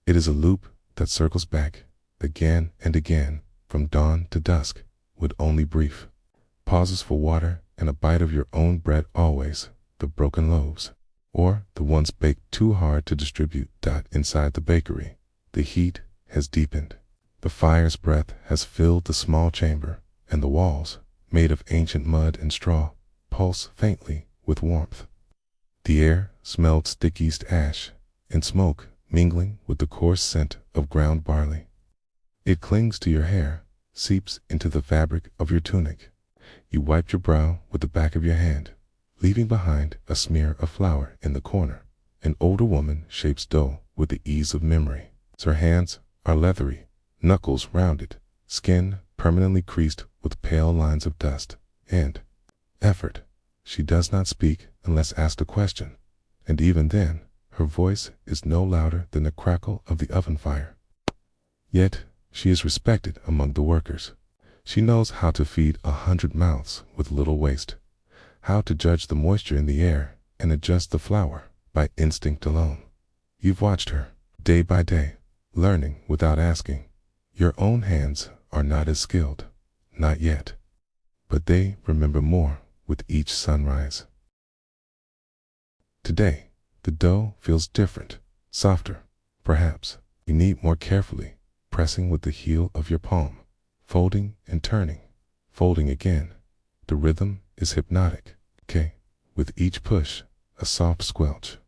It is a loop that circles back, again and again, from dawn to dusk, with only brief pauses for water and a bite of your own bread always, the broken loaves, or the ones baked too hard to distribute. Inside the bakery, the heat has deepened. The fire's breath has filled the small chamber, and the walls, made of ancient mud and straw, pulse faintly with warmth. The air smells thick East ash, and smoke mingling with the coarse scent of ground barley. It clings to your hair, seeps into the fabric of your tunic. You wipe your brow with the back of your hand, leaving behind a smear of flour in the corner. An older woman shapes dough with the ease of memory. Her hands are leathery, knuckles rounded, skin permanently creased with pale lines of dust and effort. She does not speak unless asked a question, and even then, her voice is no louder than the crackle of the oven fire. Yet, she is respected among the workers. She knows how to feed 100 mouths with little waste, how to judge the moisture in the air and adjust the flour by instinct alone. You've watched her, day by day, learning without asking. Your own hands are not as skilled, not yet, but they remember more with each sunrise. Today, the dough feels different, softer, perhaps. You knead more carefully, pressing with the heel of your palm, folding and turning, folding again. The rhythm is hypnotic, with each push, a soft squelch,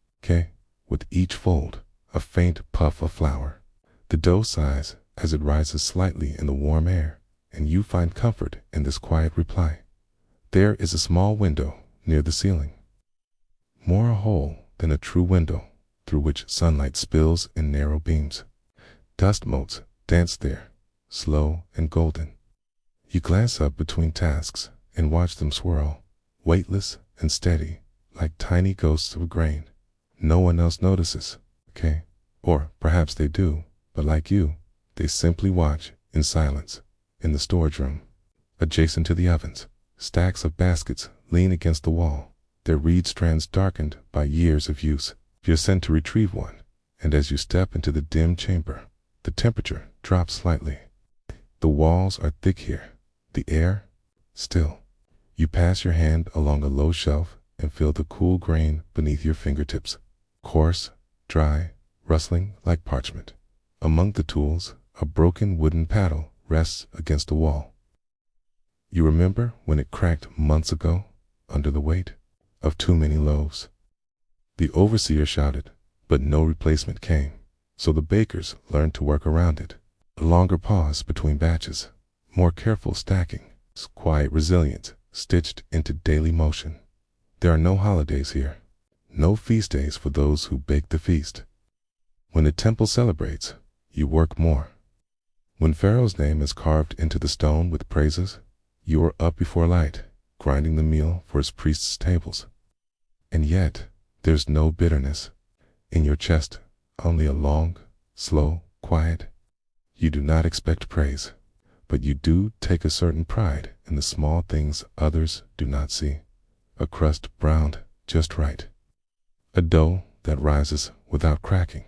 with each fold, a faint puff of flour. The dough sighs as it rises slightly in the warm air, and you find comfort in this quiet reply. There is a small window near the ceiling, more a hole than a true window, through which sunlight spills in narrow beams. Dust motes dance there, slow and golden. You glance up between tasks and watch them swirl, weightless and steady, like tiny ghosts of grain. No one else notices, or perhaps they do, but like you, they simply watch in silence. In the storage room, adjacent to the ovens, stacks of baskets lean against the wall, their reed strands darkened by years of use. You ascend to retrieve one, and as you step into the dim chamber, the temperature drops slightly. The walls are thick here, the air still. You pass your hand along a low shelf and feel the cool grain beneath your fingertips, coarse, dry, rustling like parchment. Among the tools, a broken wooden paddle rests against the wall. You remember when it cracked months ago under the weight of too many loaves. The overseer shouted, but no replacement came, so the bakers learned to work around it. A longer pause between batches, more careful stacking, quiet resilience stitched into daily motion. There are no holidays here, no feast days for those who bake the feast. When the temple celebrates, you work more. When Pharaoh's name is carved into the stone with praises, you are up before light, grinding the meal for his priests' tables. And yet, there's no bitterness in your chest, only a long, slow, quiet. You do not expect praise, but you do take a certain pride in the small things others do not see. A crust browned just right, a dough that rises without cracking,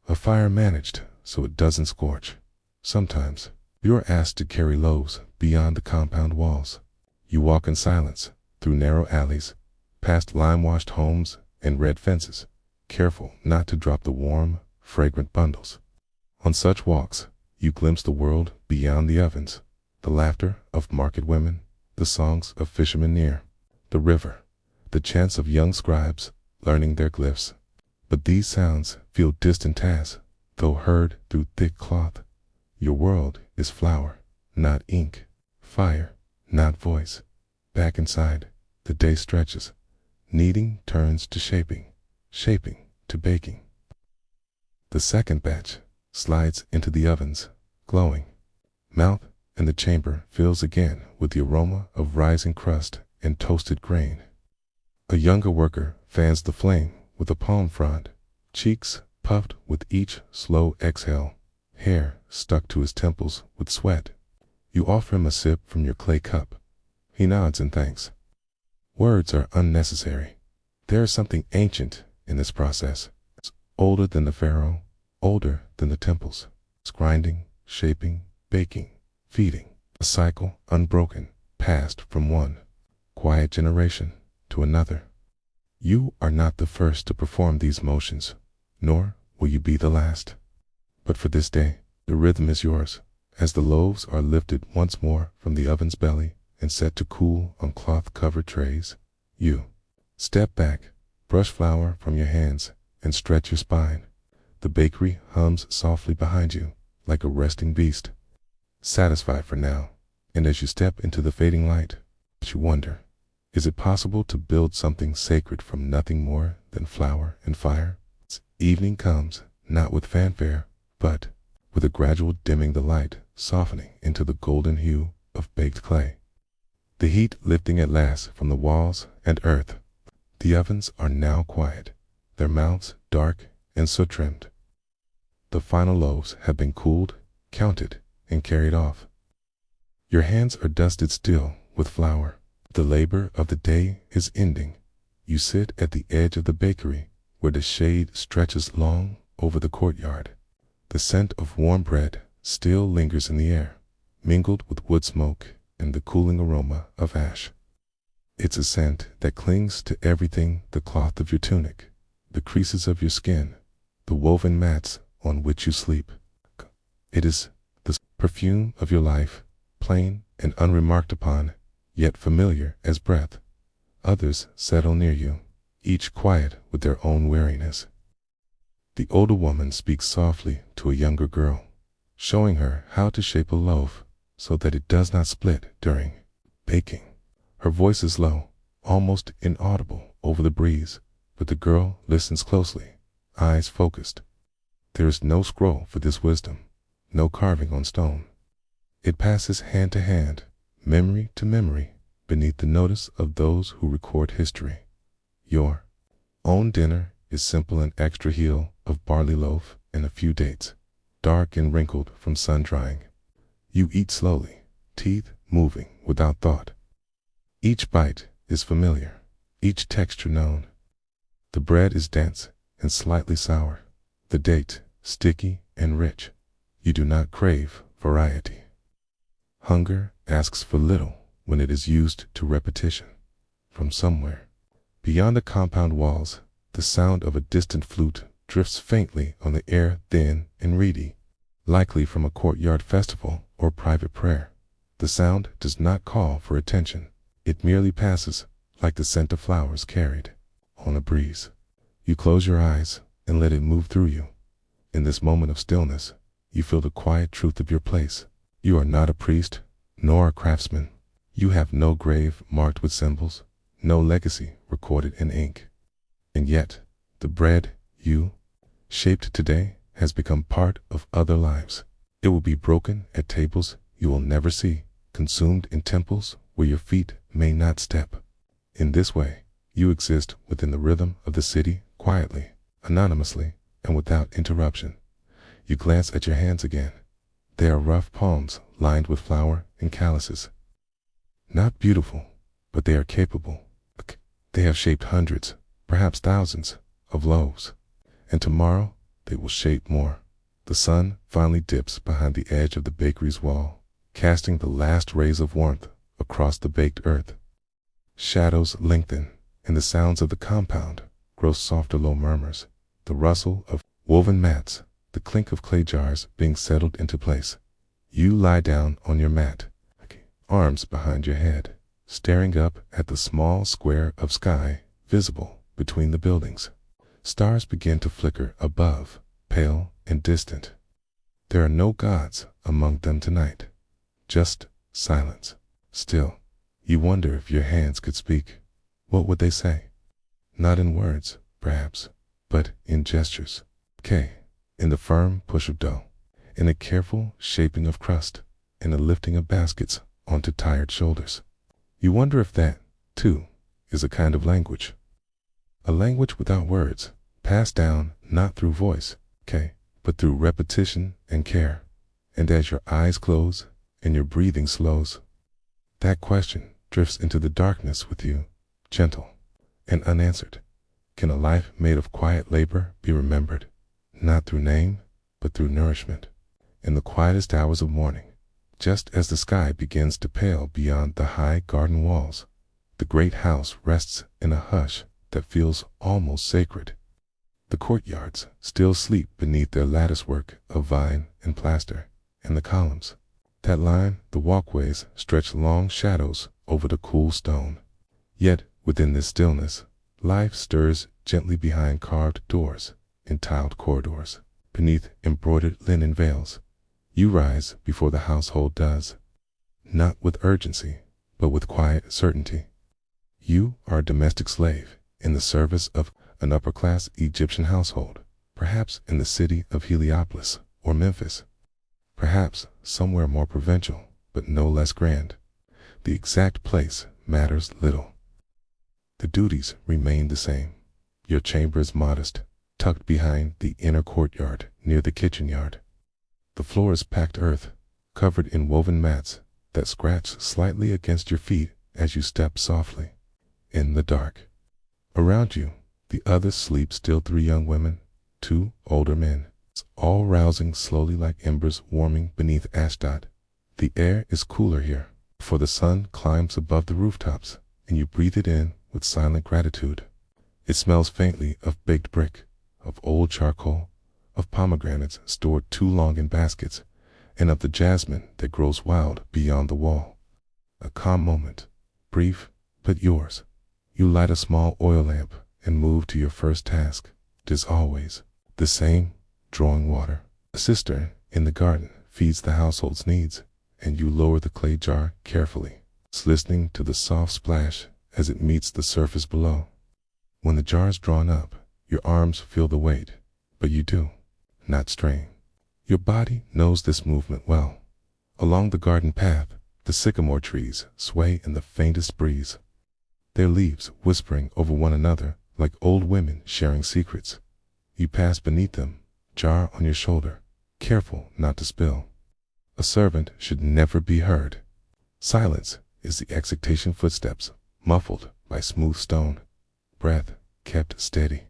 a fire managed so it doesn't scorch. Sometimes, you are asked to carry loaves beyond the compound walls. You walk in silence through narrow alleys, past lime-washed homes and red fences, careful not to drop the warm, fragrant bundles. On such walks, you glimpse the world beyond the ovens, the laughter of market women, the songs of fishermen near the river, the chants of young scribes learning their glyphs. But these sounds feel distant as, though heard through thick cloth. Your world is flour, not ink, fire, not voice. Back inside, the day stretches. Kneading turns to shaping, shaping to baking. The second batch slides into the ovens, glowing. Mouth and the chamber fills again with the aroma of rising crust and toasted grain. A younger worker fans the flame with a palm frond, cheeks puffed with each slow exhale, hair stuck to his temples with sweat. You offer him a sip from your clay cup. He nods in thanks. Words are unnecessary. There is something ancient in this process. It's older than the pharaoh, older than the temples. It's grinding, shaping, baking, feeding. A cycle unbroken, passed from one quiet generation to another. You are not the first to perform these motions, nor will you be the last. But for this day, the rhythm is yours, as the loaves are lifted once more from the oven's belly and set to cool on cloth-covered trays. You step back, brush flour from your hands, and stretch your spine. The bakery hums softly behind you, like a resting beast, satisfied for now. And as you step into the fading light, you wonder, is it possible to build something sacred from nothing more than flour and fire? Evening comes, not with fanfare, but with a gradual dimming the light, softening into the golden hue of baked clay. The heat lifting at last from the walls and earth. The ovens are now quiet, their mouths dark and soot-trimmed. The final loaves have been cooled, counted, and carried off. Your hands are dusted still with flour. The labor of the day is ending. You sit at the edge of the bakery, where the shade stretches long over the courtyard. The scent of warm bread still lingers in the air, mingled with wood smoke and the cooling aroma of ash. It's a scent that clings to everything: the cloth of your tunic, the creases of your skin, the woven mats on which you sleep. It is the perfume of your life, plain and unremarked upon, yet familiar as breath. Others settle near you, each quiet with their own weariness. The older woman speaks softly to a younger girl, showing her how to shape a loaf so that it does not split during baking. Her voice is low, almost inaudible over the breeze, but the girl listens closely, eyes focused. There is no scroll for this wisdom, no carving on stone. It passes hand to hand, memory to memory, beneath the notice of those who record history. Your own dinner is simple: an extra heel of barley loaf and a few dates, dark and wrinkled from sun drying. You eat slowly, teeth moving without thought. Each bite is familiar, each texture known. The bread is dense and slightly sour. The date, sticky and rich. You do not crave variety. Hunger asks for little when it is used to repetition. From somewhere beyond the compound walls, the sound of a distant flute drifts faintly on the air, thin and reedy, likely from a courtyard festival or private prayer. The sound does not call for attention. It merely passes, like the scent of flowers carried on a breeze. You close your eyes and let it move through you. In this moment of stillness, you feel the quiet truth of your place. You are not a priest, nor a craftsman. You have no grave marked with symbols, no legacy recorded in ink. And yet, the bread you shaped today has become part of other lives. It will be broken at tables you will never see, consumed in temples where your feet may not step. In this way, you exist within the rhythm of the city, quietly, anonymously, and without interruption. You glance at your hands again. They are rough palms lined with flour and calluses. Not beautiful, but they are capable. They have shaped hundreds, perhaps thousands, of loaves. And tomorrow, they will shape more. The sun finally dips behind the edge of the bakery's wall, casting the last rays of warmth across the baked earth. Shadows lengthen, and the sounds of the compound grow softer low murmurs. The rustle of woven mats, the clink of clay jars being settled into place. You lie down on your mat, arms behind your head, staring up at the small square of sky visible between the buildings. Stars begin to flicker above, pale and distant. There are no gods among them tonight, just silence. Still, you wonder if your hands could speak. What would they say? Not in words, perhaps, but in gestures. In the firm push of dough, in a careful shaping of crust, in a lifting of baskets onto tired shoulders. You wonder if that, too, is a kind of language. A language without words, passed down not through voice, but through repetition and care. And as your eyes close and your breathing slows, that question drifts into the darkness with you, gentle and unanswered. Can a life made of quiet labor be remembered, not through name, but through nourishment? In the quietest hours of morning, just as the sky begins to pale beyond the high garden walls, the great house rests in a hush that feels almost sacred. The courtyards still sleep beneath their latticework of vine and plaster, and the columns that line the walkways stretch long shadows over the cool stone. Yet, within this stillness, life stirs gently behind carved doors, in tiled corridors, beneath embroidered linen veils. You rise before the household does, not with urgency, but with quiet certainty. You are a domestic slave in the service of an upper-class Egyptian household, perhaps in the city of Heliopolis or Memphis, perhaps somewhere more provincial, but no less grand. The exact place matters little. The duties remain the same. Your chamber is modest, tucked behind the inner courtyard near the kitchen yard. The floor is packed earth, covered in woven mats that scratch slightly against your feet as you step softly. In the dark, around you, the others sleep still. 3 young women, 2 older men, all rousing slowly like embers warming beneath Ashdod. The air is cooler here, for the sun climbs above the rooftops, and you breathe it in with silent gratitude. It smells faintly of baked brick, of old charcoal, of pomegranates stored too long in baskets, and of the jasmine that grows wild beyond the wall. A calm moment, brief, but yours. You light a small oil lamp and move to your first task. It is always the same, drawing water. A cistern in the garden feeds the household's needs, and you lower the clay jar carefully, listening to the soft splash as it meets the surface below. When the jar is drawn up, your arms feel the weight, but you do not strain. Your body knows this movement well. Along the garden path, the sycamore trees sway in the faintest breeze, their leaves whispering over one another like old women sharing secrets. You pass beneath them, jar on your shoulder, careful not to spill. A servant should never be heard. Silence is the excitation footsteps, muffled by smooth stone. Breath kept steady.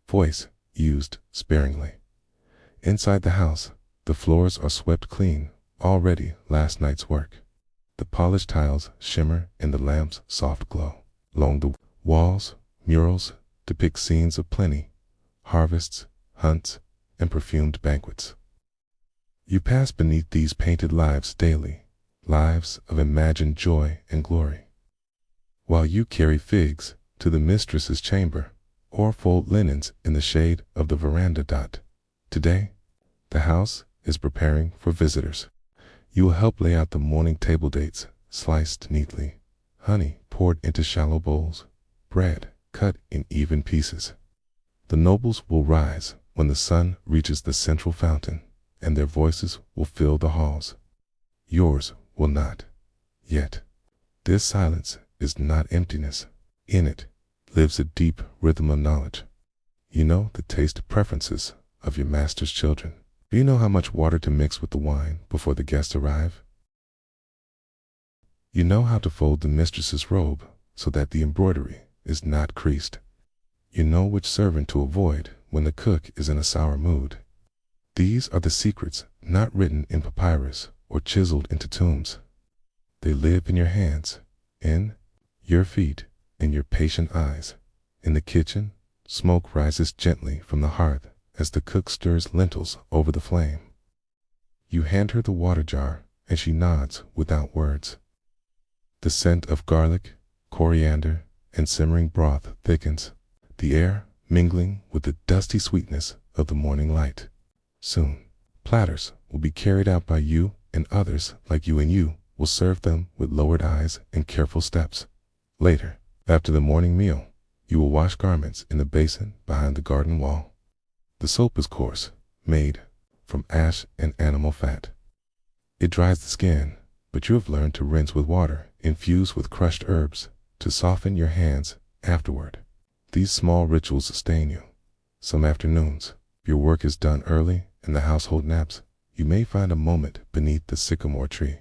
Voice used sparingly. Inside the house, the floors are swept clean, already last night's work. The polished tiles shimmer in the lamp's soft glow. Along the walls, murals depict scenes of plenty, harvests, hunts, and perfumed banquets. You pass beneath these painted lives daily, lives of imagined joy and glory. While you carry figs to the mistress's chamber, or fold linens in the shade of the veranda. Today, the house is preparing for visitors. You will help lay out the morning table dates, sliced neatly, honey poured into shallow bowls, bread cut in even pieces. The nobles will rise when the sun reaches the central fountain, and their voices will fill the halls. Yours will not, yet. This silence is not emptiness. In it lives a deep rhythm of knowledge. You know the taste preferences of your master's children. Do you know how much water to mix with the wine before the guests arrive? You know how to fold the mistress's robe so that the embroidery is not creased. You know which servant to avoid when the cook is in a sour mood. These are the secrets not written in papyrus or chiseled into tombs. They live in your hands, in your feet, in your patient eyes. In the kitchen, smoke rises gently from the hearth as the cook stirs lentils over the flame. You hand her the water jar, and she nods without words. The scent of garlic, coriander, and simmering broth thickens, the air mingling with the dusty sweetness of the morning light. Soon, platters will be carried out by you, and others like you and you will serve them with lowered eyes and careful steps. Later, after the morning meal, you will wash garments in the basin behind the garden wall. The soap is coarse, made from ash and animal fat. It dries the skin, but you have learned to rinse with water infused with crushed herbs to soften your hands afterward. These small rituals sustain you. Some afternoons, if your work is done early and the household naps, you may find a moment beneath the sycamore tree.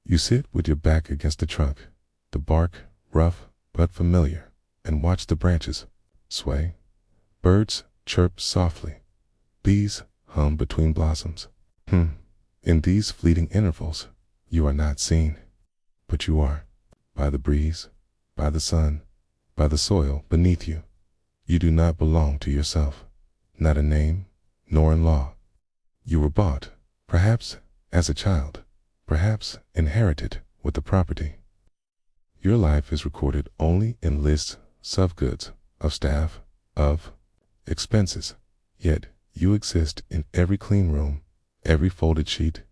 You sit with your back against the trunk, the bark rough but familiar, and watch the branches sway. Birds chirp softly. Bees hum between blossoms. In these fleeting intervals, you are not seen, but you are, by the breeze, by the sun, by the soil beneath you. You do not belong to yourself, not in name, nor in law. You were bought, perhaps as a child, perhaps inherited with the property. Your life is recorded only in lists of goods, of staff, of expenses, yet you exist in every clean room, every folded sheet,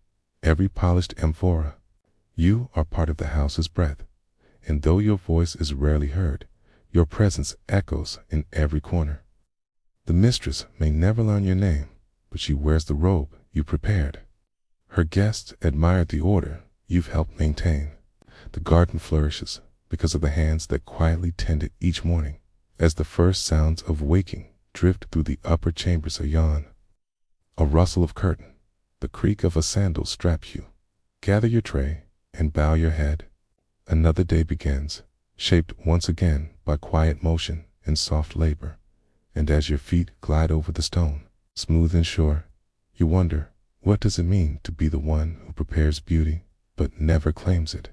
every polished amphora. You are part of the house's breath, and though your voice is rarely heard, your presence echoes in every corner. The mistress may never learn your name, but she wears the robe you prepared. Her guests admire the order you've helped maintain. The garden flourishes because of the hands that quietly tend it each morning, as the first sounds of waking drift through the upper chambers of yawn. A rustle of curtain, the creak of a sandal straps you. Gather your tray and bow your head. Another day begins, shaped once again by quiet motion and soft labor, and as your feet glide over the stone, smooth and sure, you wonder, what does it mean to be the one who prepares beauty but never claims it?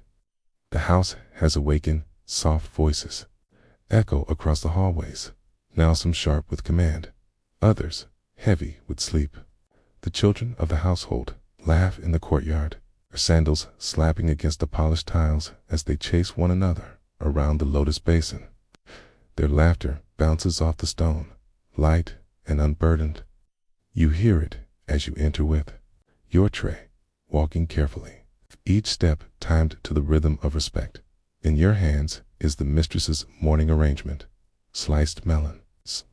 The house has awakened soft voices, echo across the hallways, now some sharp with command, others heavy with sleep. The children of the household laugh in the courtyard, their sandals slapping against the polished tiles as they chase one another around the lotus basin. Their laughter bounces off the stone, light and unburdened. You hear it as you enter with your tray, walking carefully, each step timed to the rhythm of respect. In your hands is the mistress's morning arrangement: sliced melon,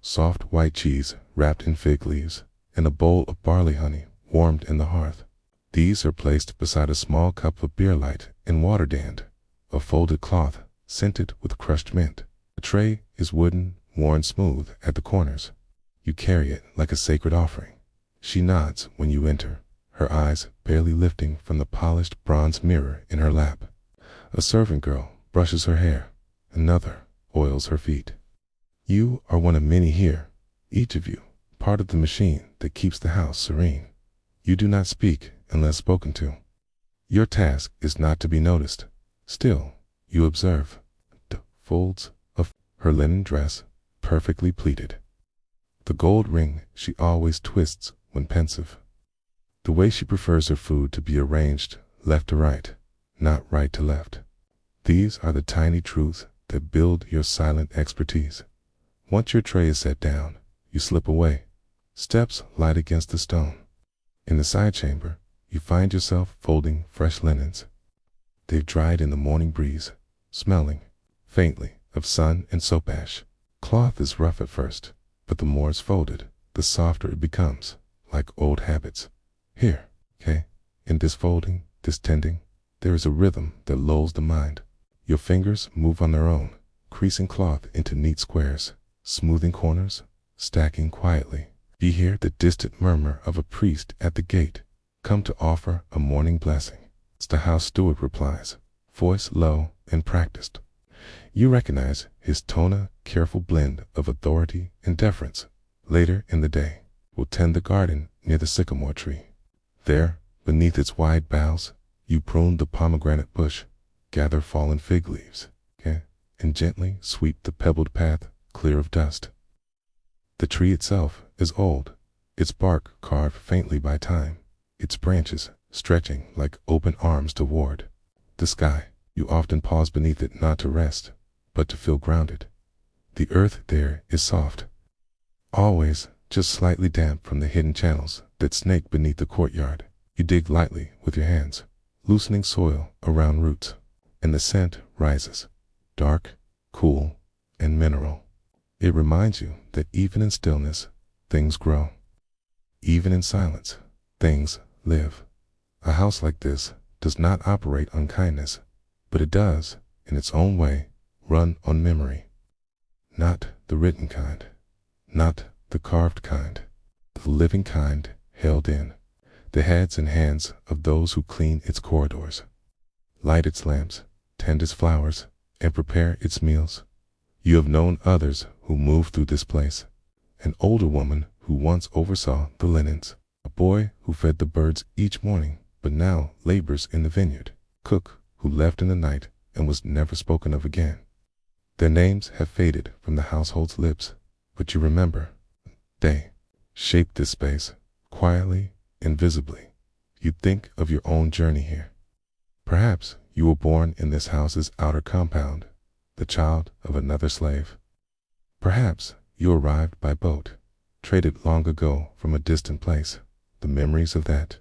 soft white cheese wrapped in fig leaves, and a bowl of barley honey warmed in the hearth. These are placed beside a small cup of beer light and water dand, a folded cloth scented with crushed mint. The tray is wooden, worn smooth at the corners. You carry it like a sacred offering. She nods when you enter, her eyes barely lifting from the polished bronze mirror in her lap. A servant girl brushes her hair, another oils her feet. You are one of many here, each of you part of the machine that keeps the house serene. You do not speak unless spoken to. Your task is not to be noticed. Still, you observe the folds of her linen dress, perfectly pleated. The gold ring she always twists when pensive. The way she prefers her food to be arranged left to right, not right to left. These are the tiny truths that build your silent expertise. Once your tray is set down, you slip away. Steps light against the stone. In the side chamber, you find yourself folding fresh linens. They've dried in the morning breeze, smelling, faintly, of sun and soap ash. Cloth is rough at first, but the more it's folded, the softer it becomes, like old habits. Here, in this folding, this tending, there is a rhythm that lulls the mind. Your fingers move on their own, creasing cloth into neat squares, smoothing corners, stacking quietly. You hear the distant murmur of a priest at the gate, come to offer a morning blessing. The house steward replies, voice low and practiced. You recognize his tone, careful blend of authority and deference. Later in the day, will tend the garden near the sycamore tree. There, beneath its wide boughs, you prune the pomegranate bush, gather fallen fig leaves, and gently sweep the pebbled path clear of dust. The tree itself is old, its bark carved faintly by time, its branches stretching like open arms to ward. The sky, you often pause beneath it not to rest, but to feel grounded. The earth there is soft, always just slightly damp from the hidden channels that snake beneath the courtyard. You dig lightly with your hands, loosening soil around roots, and the scent rises, dark, cool, and mineral. It reminds you that even in stillness, things grow. Even in silence, things live. A house like this does not operate on kindness, but it does, in its own way, run on memory. Not the written kind, not the carved kind, the living kind held in the heads and hands of those who clean its corridors, light its lamps, tend its flowers, and prepare its meals. You have known others who moved through this place, an older woman who once oversaw the linens, a boy who fed the birds each morning but now labors in the vineyard, cook who left in the night and was never spoken of again. Their names have faded from the household's lips, but you remember. They shaped this space, quietly, invisibly. You think of your own journey here. Perhaps you were born in this house's outer compound, the child of another slave. Perhaps you arrived by boat, traded long ago from a distant place. The memories of that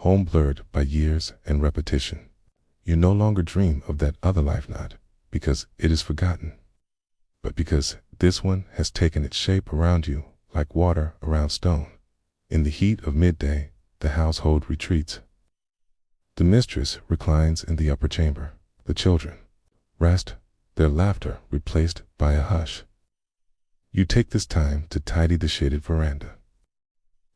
home blurred by years and repetition. You no longer dream of that other life, not because it is forgotten, but because this one has taken its shape around you like water around stone. In the heat of midday, the household retreats. The mistress reclines in the upper chamber. The children rest, their laughter replaced by a hush. You take this time to tidy the shaded veranda.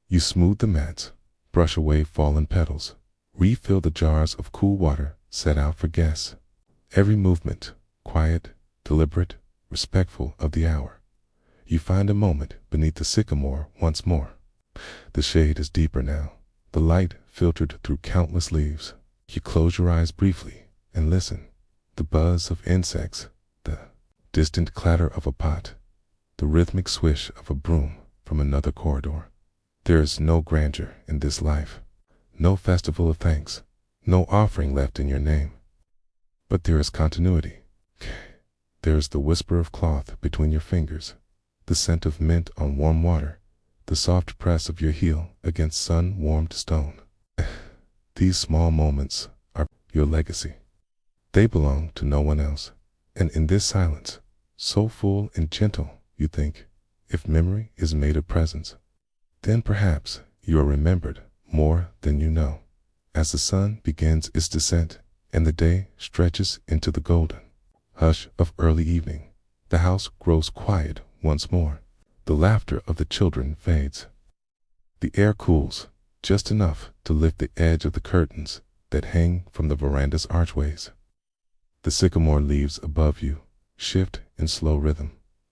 You smooth the mats, brush away fallen petals, refill the jars of cool water set out for guests. Every movement, quiet, deliberate, respectful of the hour. You find a moment beneath the sycamore once more. The shade is deeper now, the light filtered through countless leaves. You close your eyes briefly and listen. The buzz of insects, the distant clatter of a pot, the rhythmic swish of a broom from another corridor. There is no grandeur in this life, no festival of thanks, no offering left in your name. But there is continuity. There is the whisper of cloth between your fingers, the scent of mint on warm water, the soft press of your heel against sun-warmed stone. These small moments are your legacy. They belong to no one else. And in this silence, so full and gentle, you think, if memory is made of presence, then perhaps you are remembered more than you know. As the sun begins its descent and the day stretches into the golden hush of early evening, the house grows quiet once more. The laughter of the children fades. The air cools just enough to lift the edge of the curtains that hang from the veranda's archways. The sycamore leaves above you shift in slow rhythm,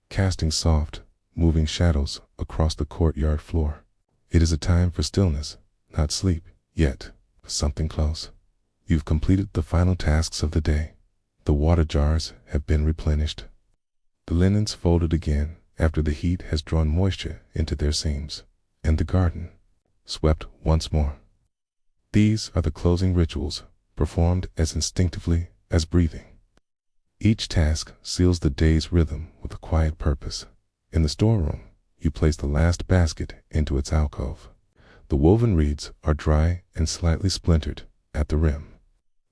casting soft, moving shadows across the courtyard floor. It is a time for stillness, not sleep, yet something close. You've completed the final tasks of the day. The water jars have been replenished. The linens folded again after the heat has drawn moisture into their seams, and the garden swept once more. These are the closing rituals, performed as instinctively as breathing. Each task seals the day's rhythm with a quiet purpose. In the storeroom, you place the last basket into its alcove. The woven reeds are dry and slightly splintered at the rim.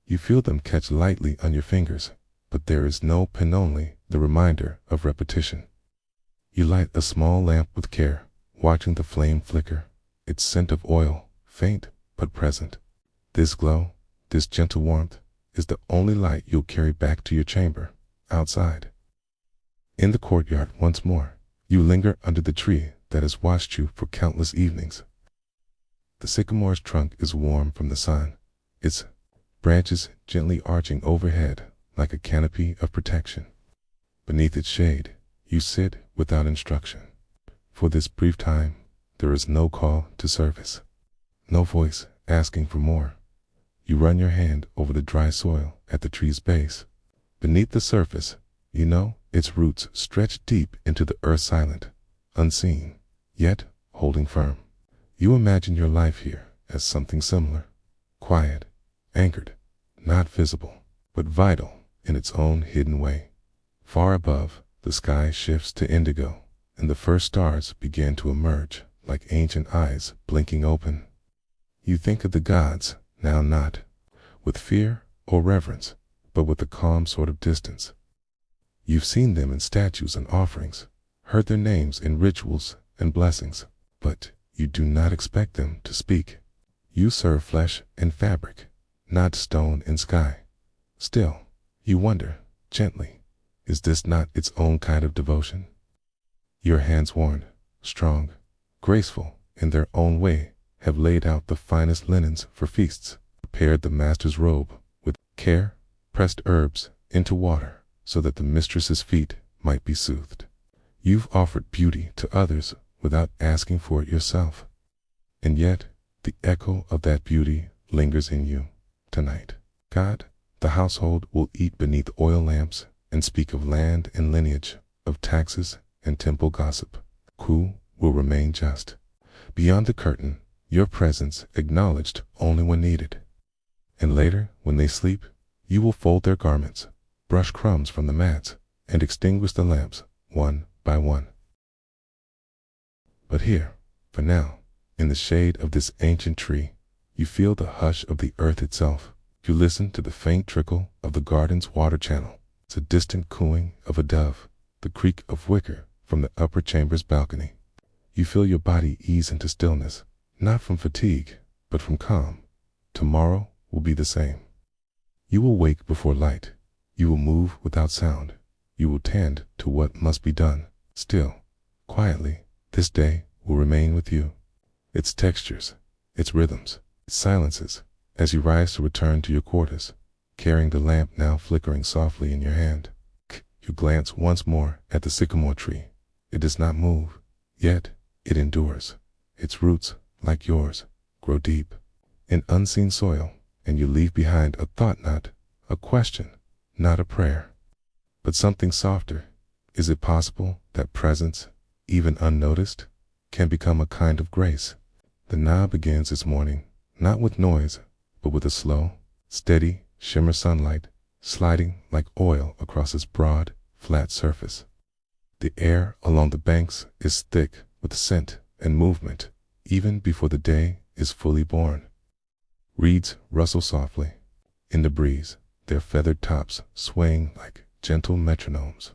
You feel them catch lightly on your fingers, but there is no pin, only the reminder of repetition. You light a small lamp with care, watching the flame flicker, its scent of oil, faint but present. This glow, this gentle warmth, is the only light you'll carry back to your chamber, outside. In the courtyard once more, you linger under the tree that has watched you for countless evenings. The sycamore's trunk is warm from the sun, its branches gently arching overhead like a canopy of protection. Beneath its shade, you sit without instruction. For this brief time, there is no call to service, no voice asking for more. You run your hand over the dry soil at the tree's base. Beneath the surface, you know its roots stretch deep into the earth, silent, unseen, yet holding firm. You imagine your life here as something similar, quiet, anchored, not visible, but vital in its own hidden way. Far above, the sky shifts to indigo, and the first stars begin to emerge like ancient eyes blinking open. You think of the gods, now not with fear or reverence, but with a calm sort of distance. You've seen them in statues and offerings, heard their names in rituals and blessings, but you do not expect them to speak. You serve flesh and fabric, not stone and sky. Still, you wonder, gently, is this not its own kind of devotion? Your hands, worn, strong, graceful in their own way, have laid out the finest linens for feasts, prepared the master's robe with care, pressed herbs into water so that the mistress's feet might be soothed. You've offered beauty to others without asking for it yourself. And yet, the echo of that beauty lingers in you tonight. God, the household will eat beneath oil lamps and speak of land and lineage, of taxes and temple gossip. Who will remain just? Beyond the curtain, your presence acknowledged only when needed. And later, when they sleep, you will fold their garments, brush crumbs from the mats, and extinguish the lamps one by one. But here, for now, in the shade of this ancient tree, you feel the hush of the earth itself. You listen to the faint trickle of the garden's water channel, the distant cooing of a dove, the creak of wicker from the upper chamber's balcony. You feel your body ease into stillness, not from fatigue, but from calm. Tomorrow will be the same. You will wake before light. You will move without sound. You will tend to what must be done. Still, quietly, this day will remain with you. Its textures, its rhythms, its silences, as you rise to return to your quarters, carrying the lamp now flickering softly in your hand. You glance once more at the sycamore tree. It does not move, yet it endures. Its roots, like yours, grow deep in unseen soil, and you leave behind a thought, not a question, not a prayer, but something softer. Is it possible that presence, even unnoticed, can become a kind of grace? The knob begins its morning, not with noise, but with a slow, steady shimmer sunlight, sliding like oil across its broad, flat surface. The air along the banks is thick with scent and movement, even before the day is fully born. Reeds rustle softly in the breeze, their feathered tops swaying like gentle metronomes.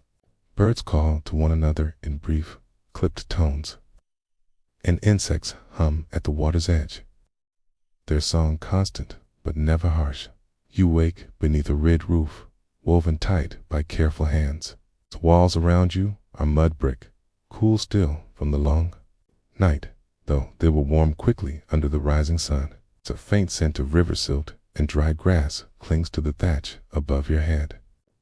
Birds call to one another in brief, clipped tones, and insects hum at the water's edge, their song constant but never harsh. You wake beneath a red roof, woven tight by careful hands. The walls around you are mud brick, cool still from the long night, though they will warm quickly under the rising sun. A faint scent of river silt and dry grass clings to the thatch above your head.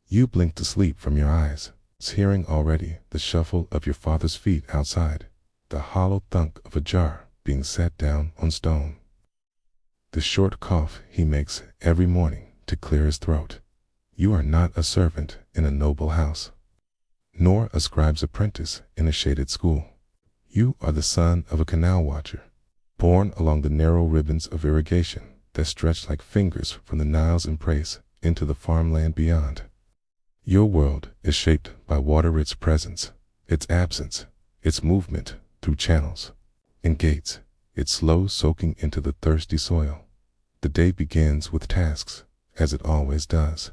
You blink the sleep from your eyes, It's hearing already the shuffle of your father's feet outside, the hollow thunk of a jar being set down on stone, the short cough he makes every morning to clear his throat. You are not a servant in a noble house, nor a scribe's apprentice in a shaded school. You are the son of a canal watcher, born along the narrow ribbons of irrigation that stretch like fingers from the Nile's embrace into the farmland beyond. Your world is shaped by water, its presence, its absence, its movement through channels and gates, its slow soaking into the thirsty soil. The day begins with tasks, as it always does.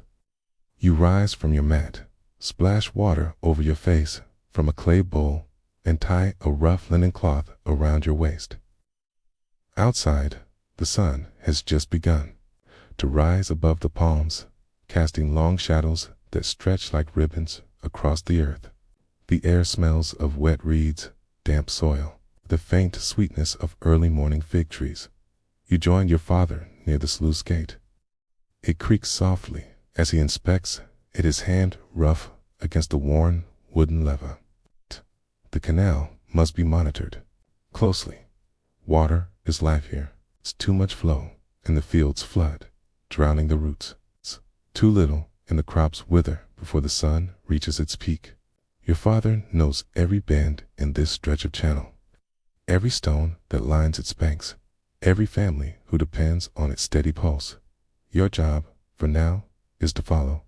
You rise from your mat, splash water over your face from a clay bowl, and tie a rough linen cloth around your waist. Outside, the sun has just begun to rise above the palms, casting long shadows that stretch like ribbons across the earth. The air smells of wet reeds, damp soil, the faint sweetness of early morning fig trees. You join your father near the sluice gate. It creaks softly as he inspects it, his hand rough against the worn wooden lever. The canal must be monitored closely. Water is life here. It's too much flow, and the fields flood, drowning the roots. It's too little, and the crops wither before the sun reaches its peak. Your father knows every bend in this stretch of channel, every stone that lines its banks, every family who depends on its steady pulse. Your job, for now, is to follow,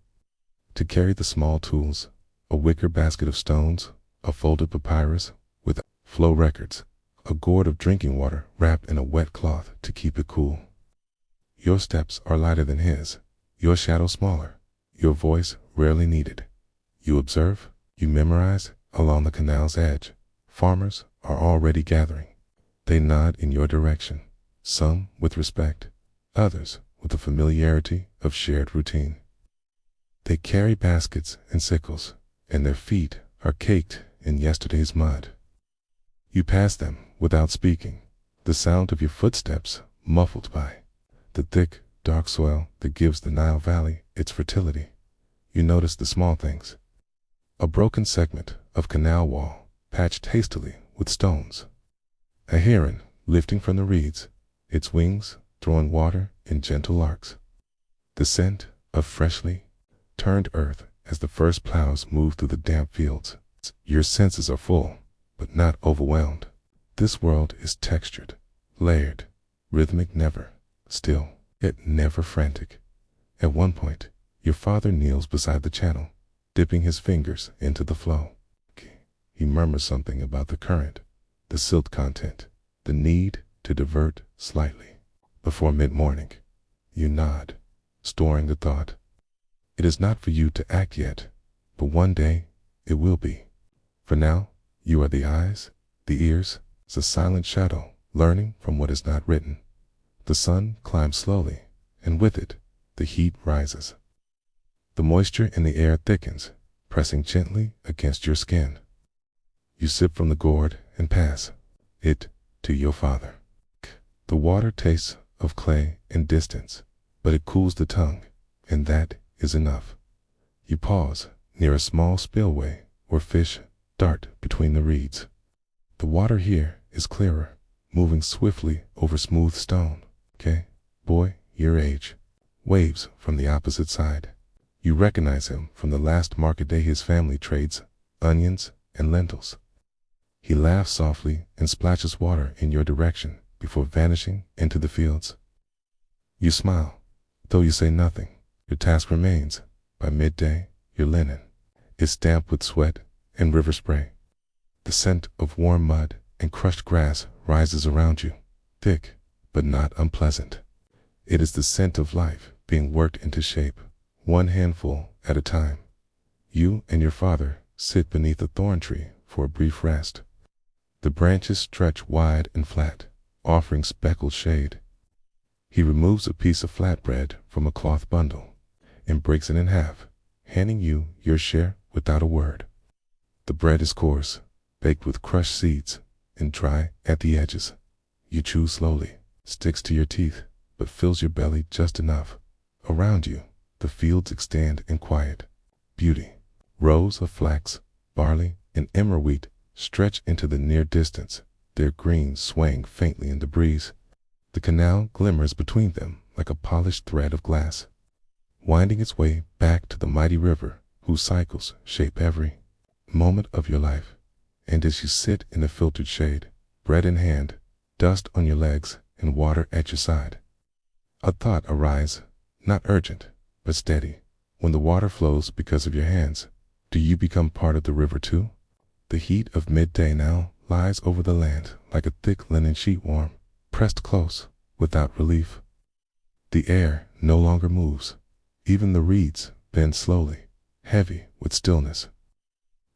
to carry the small tools, a wicker basket of stones, a folded papyrus with flow records, a gourd of drinking water wrapped in a wet cloth to keep it cool. Your steps are lighter than his, your shadow smaller, your voice rarely needed. You observe, you memorize along the canal's edge. Farmers are already gathering. They nod in your direction, some with respect, others with the familiarity of shared routine. They carry baskets and sickles, and their feet are caked in yesterday's mud. You pass them without speaking, the sound of your footsteps muffled by the thick, dark soil that gives the Nile Valley its fertility. You notice the small things. A broken segment of canal wall patched hastily with stones. A heron lifting from the reeds, its wings throwing water in gentle arcs. The scent of freshly turned earth as the first plows move through the damp fields. Your senses are full, but not overwhelmed. This world is textured, layered, rhythmic, never still, yet never frantic. At one point, your father kneels beside the channel, dipping his fingers into the flow. He murmurs something about the current, the silt content, the need to divert slightly. Before mid-morning, you nod, storing the thought. It is not for you to act yet, but one day it will be. For now, you are the eyes, the ears, the silent shadow, learning from what is not written. The sun climbs slowly, and with it, the heat rises. The moisture in the air thickens, pressing gently against your skin. You sip from the gourd and pass it to your father. The water tastes of clay and distance, but it cools the tongue, and that is enough. You pause near a small spillway where fish dart between the reeds. The water here is clearer, moving swiftly over smooth stone. Okay, boy, your age. Waves from the opposite side. You recognize him from the last market day his family trades onions and lentils. He laughs softly and splashes water in your direction before vanishing into the fields. You smile, though you say nothing. Your task remains. By midday, your linen is damp with sweat and river spray. The scent of warm mud and crushed grass rises around you, thick but not unpleasant. It is the scent of life being worked into shape, one handful at a time. You and your father sit beneath a thorn tree for a brief rest. The branches stretch wide and flat, offering speckled shade. He removes a piece of flatbread from a cloth bundle and breaks it in half, handing you your share without a word. The bread is coarse, baked with crushed seeds, and dry at the edges. You chew slowly, sticks to your teeth, but fills your belly just enough. Around you, the fields extend in quiet beauty, Rows of flax, barley, and emmer wheat stretch into the near distance, their green swaying faintly in the breeze. The canal glimmers between them like a polished thread of glass, winding its way back to the mighty river whose cycles shape every moment of your life. And as you sit in the filtered shade, bread in hand, dust on your legs, and water at your side, a thought arises, not urgent, but steady. When the water flows because of your hands, do you become part of the river too? The heat of midday now lies over the land like a thick linen sheet warm, pressed close, without relief. The air no longer moves. Even the reeds bend slowly, heavy with stillness.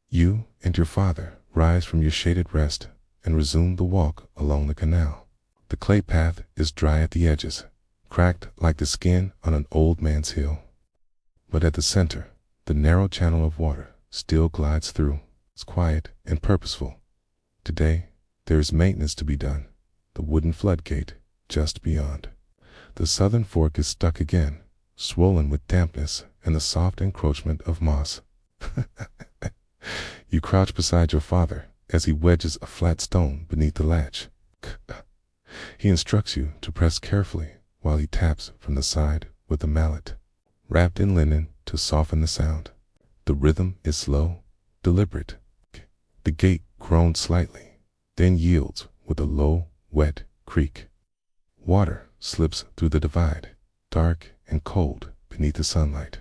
You and your father rise from your shaded rest and resume the walk along the canal. The clay path is dry at the edges, cracked like the skin on an old man's heel. But at the center, the narrow channel of water still glides through. It's quiet and purposeful. Today, there is maintenance to be done. The wooden floodgate just beyond. The southern fork is stuck again, swollen with dampness and the soft encroachment of moss. You crouch beside your father as he wedges a flat stone beneath the latch. He instructs you to press carefully while he taps from the side with a mallet, wrapped in linen to soften the sound. The rhythm is slow, deliberate. The gate groans slightly, then yields with a low, wet creak. Water slips through the divide, dark and cold beneath the sunlight.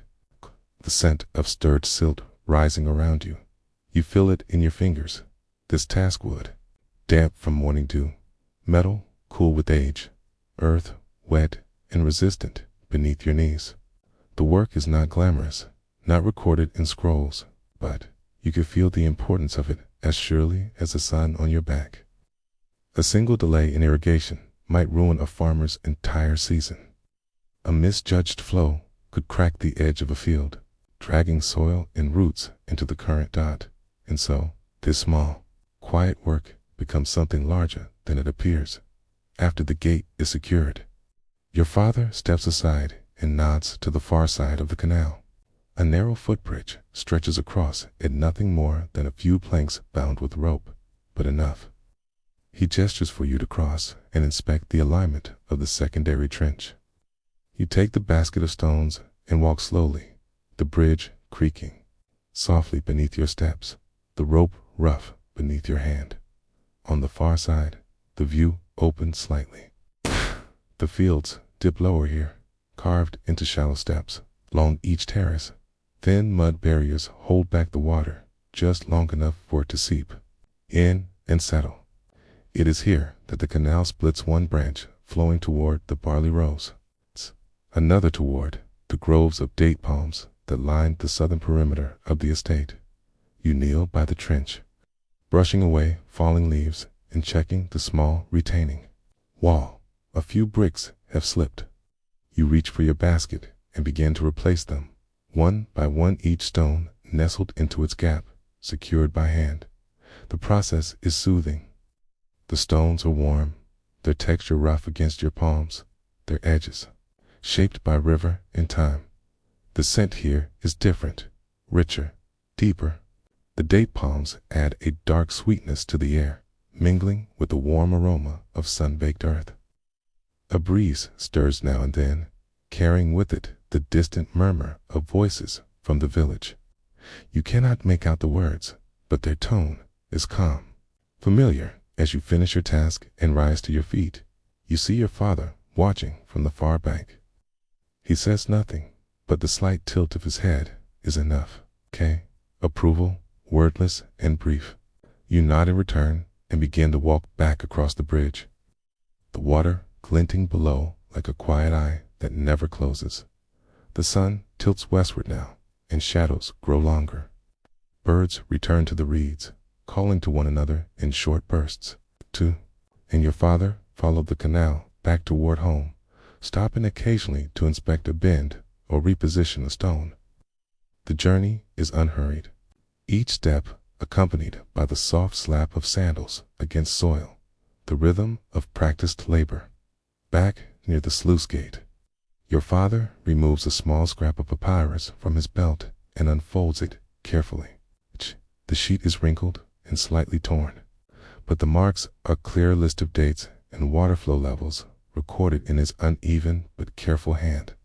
The scent of stirred silt rising around you. You feel it in your fingers. This task wood, damp from morning dew, metal, cool with age, earth, wet and resistant beneath your knees. The work is not glamorous, not recorded in scrolls, but you can feel the importance of it as surely as the sun on your back. A single delay in irrigation might ruin a farmer's entire season. A misjudged flow could crack the edge of a field, dragging soil and roots into the current dot. And so, this small, quiet work becomes something larger than it appears. After the gate is secured, your father steps aside and nods to the far side of the canal. A narrow footbridge stretches across at nothing more than a few planks bound with rope, but enough. He gestures for you to cross and inspect the alignment of the secondary trench. You take the basket of stones and walk slowly, the bridge creaking softly beneath your steps, the rope rough beneath your hand. On the far side, the view opens slightly. The fields dip lower here, carved into shallow steps. Along each terrace, thin mud barriers hold back the water just long enough for it to seep in and settle. It is here that the canal splits, one branch flowing toward the barley rows, another toward the groves of date palms that line the southern perimeter of the estate. You kneel by the trench, brushing away falling leaves and checking the small retaining wall. A few bricks have slipped. You reach for your basket and begin to replace them, one by one, each stone nestled into its gap, secured by hand. The process is soothing. The stones are warm, their texture rough against your palms, their edges shaped by river and time. The scent here is different, richer, deeper. The date palms add a dark sweetness to the air, mingling with the warm aroma of sun-baked earth. A breeze stirs now and then, carrying with it the distant murmur of voices from the village. You cannot make out the words, but their tone is calm, familiar. As you finish your task and rise to your feet, you see your father watching from the far bank. He says nothing, but the slight tilt of his head is enough. Approval, wordless and brief. You nod in return and begin to walk back across the bridge, the water glinting below like a quiet eye that never closes. The sun tilts westward now, and shadows grow longer. Birds return to the reeds, calling to one another in short bursts. And your father followed the canal back toward home, stopping occasionally to inspect a bend or reposition a stone. The journey is unhurried, each step accompanied by the soft slap of sandals against soil, the rhythm of practiced labor. Back near the sluice gate, your father removes a small scrap of papyrus from his belt and unfolds it carefully. The sheet is wrinkled and slightly torn, but the marks are a clear list of dates and water flow levels recorded in his uneven but careful hand.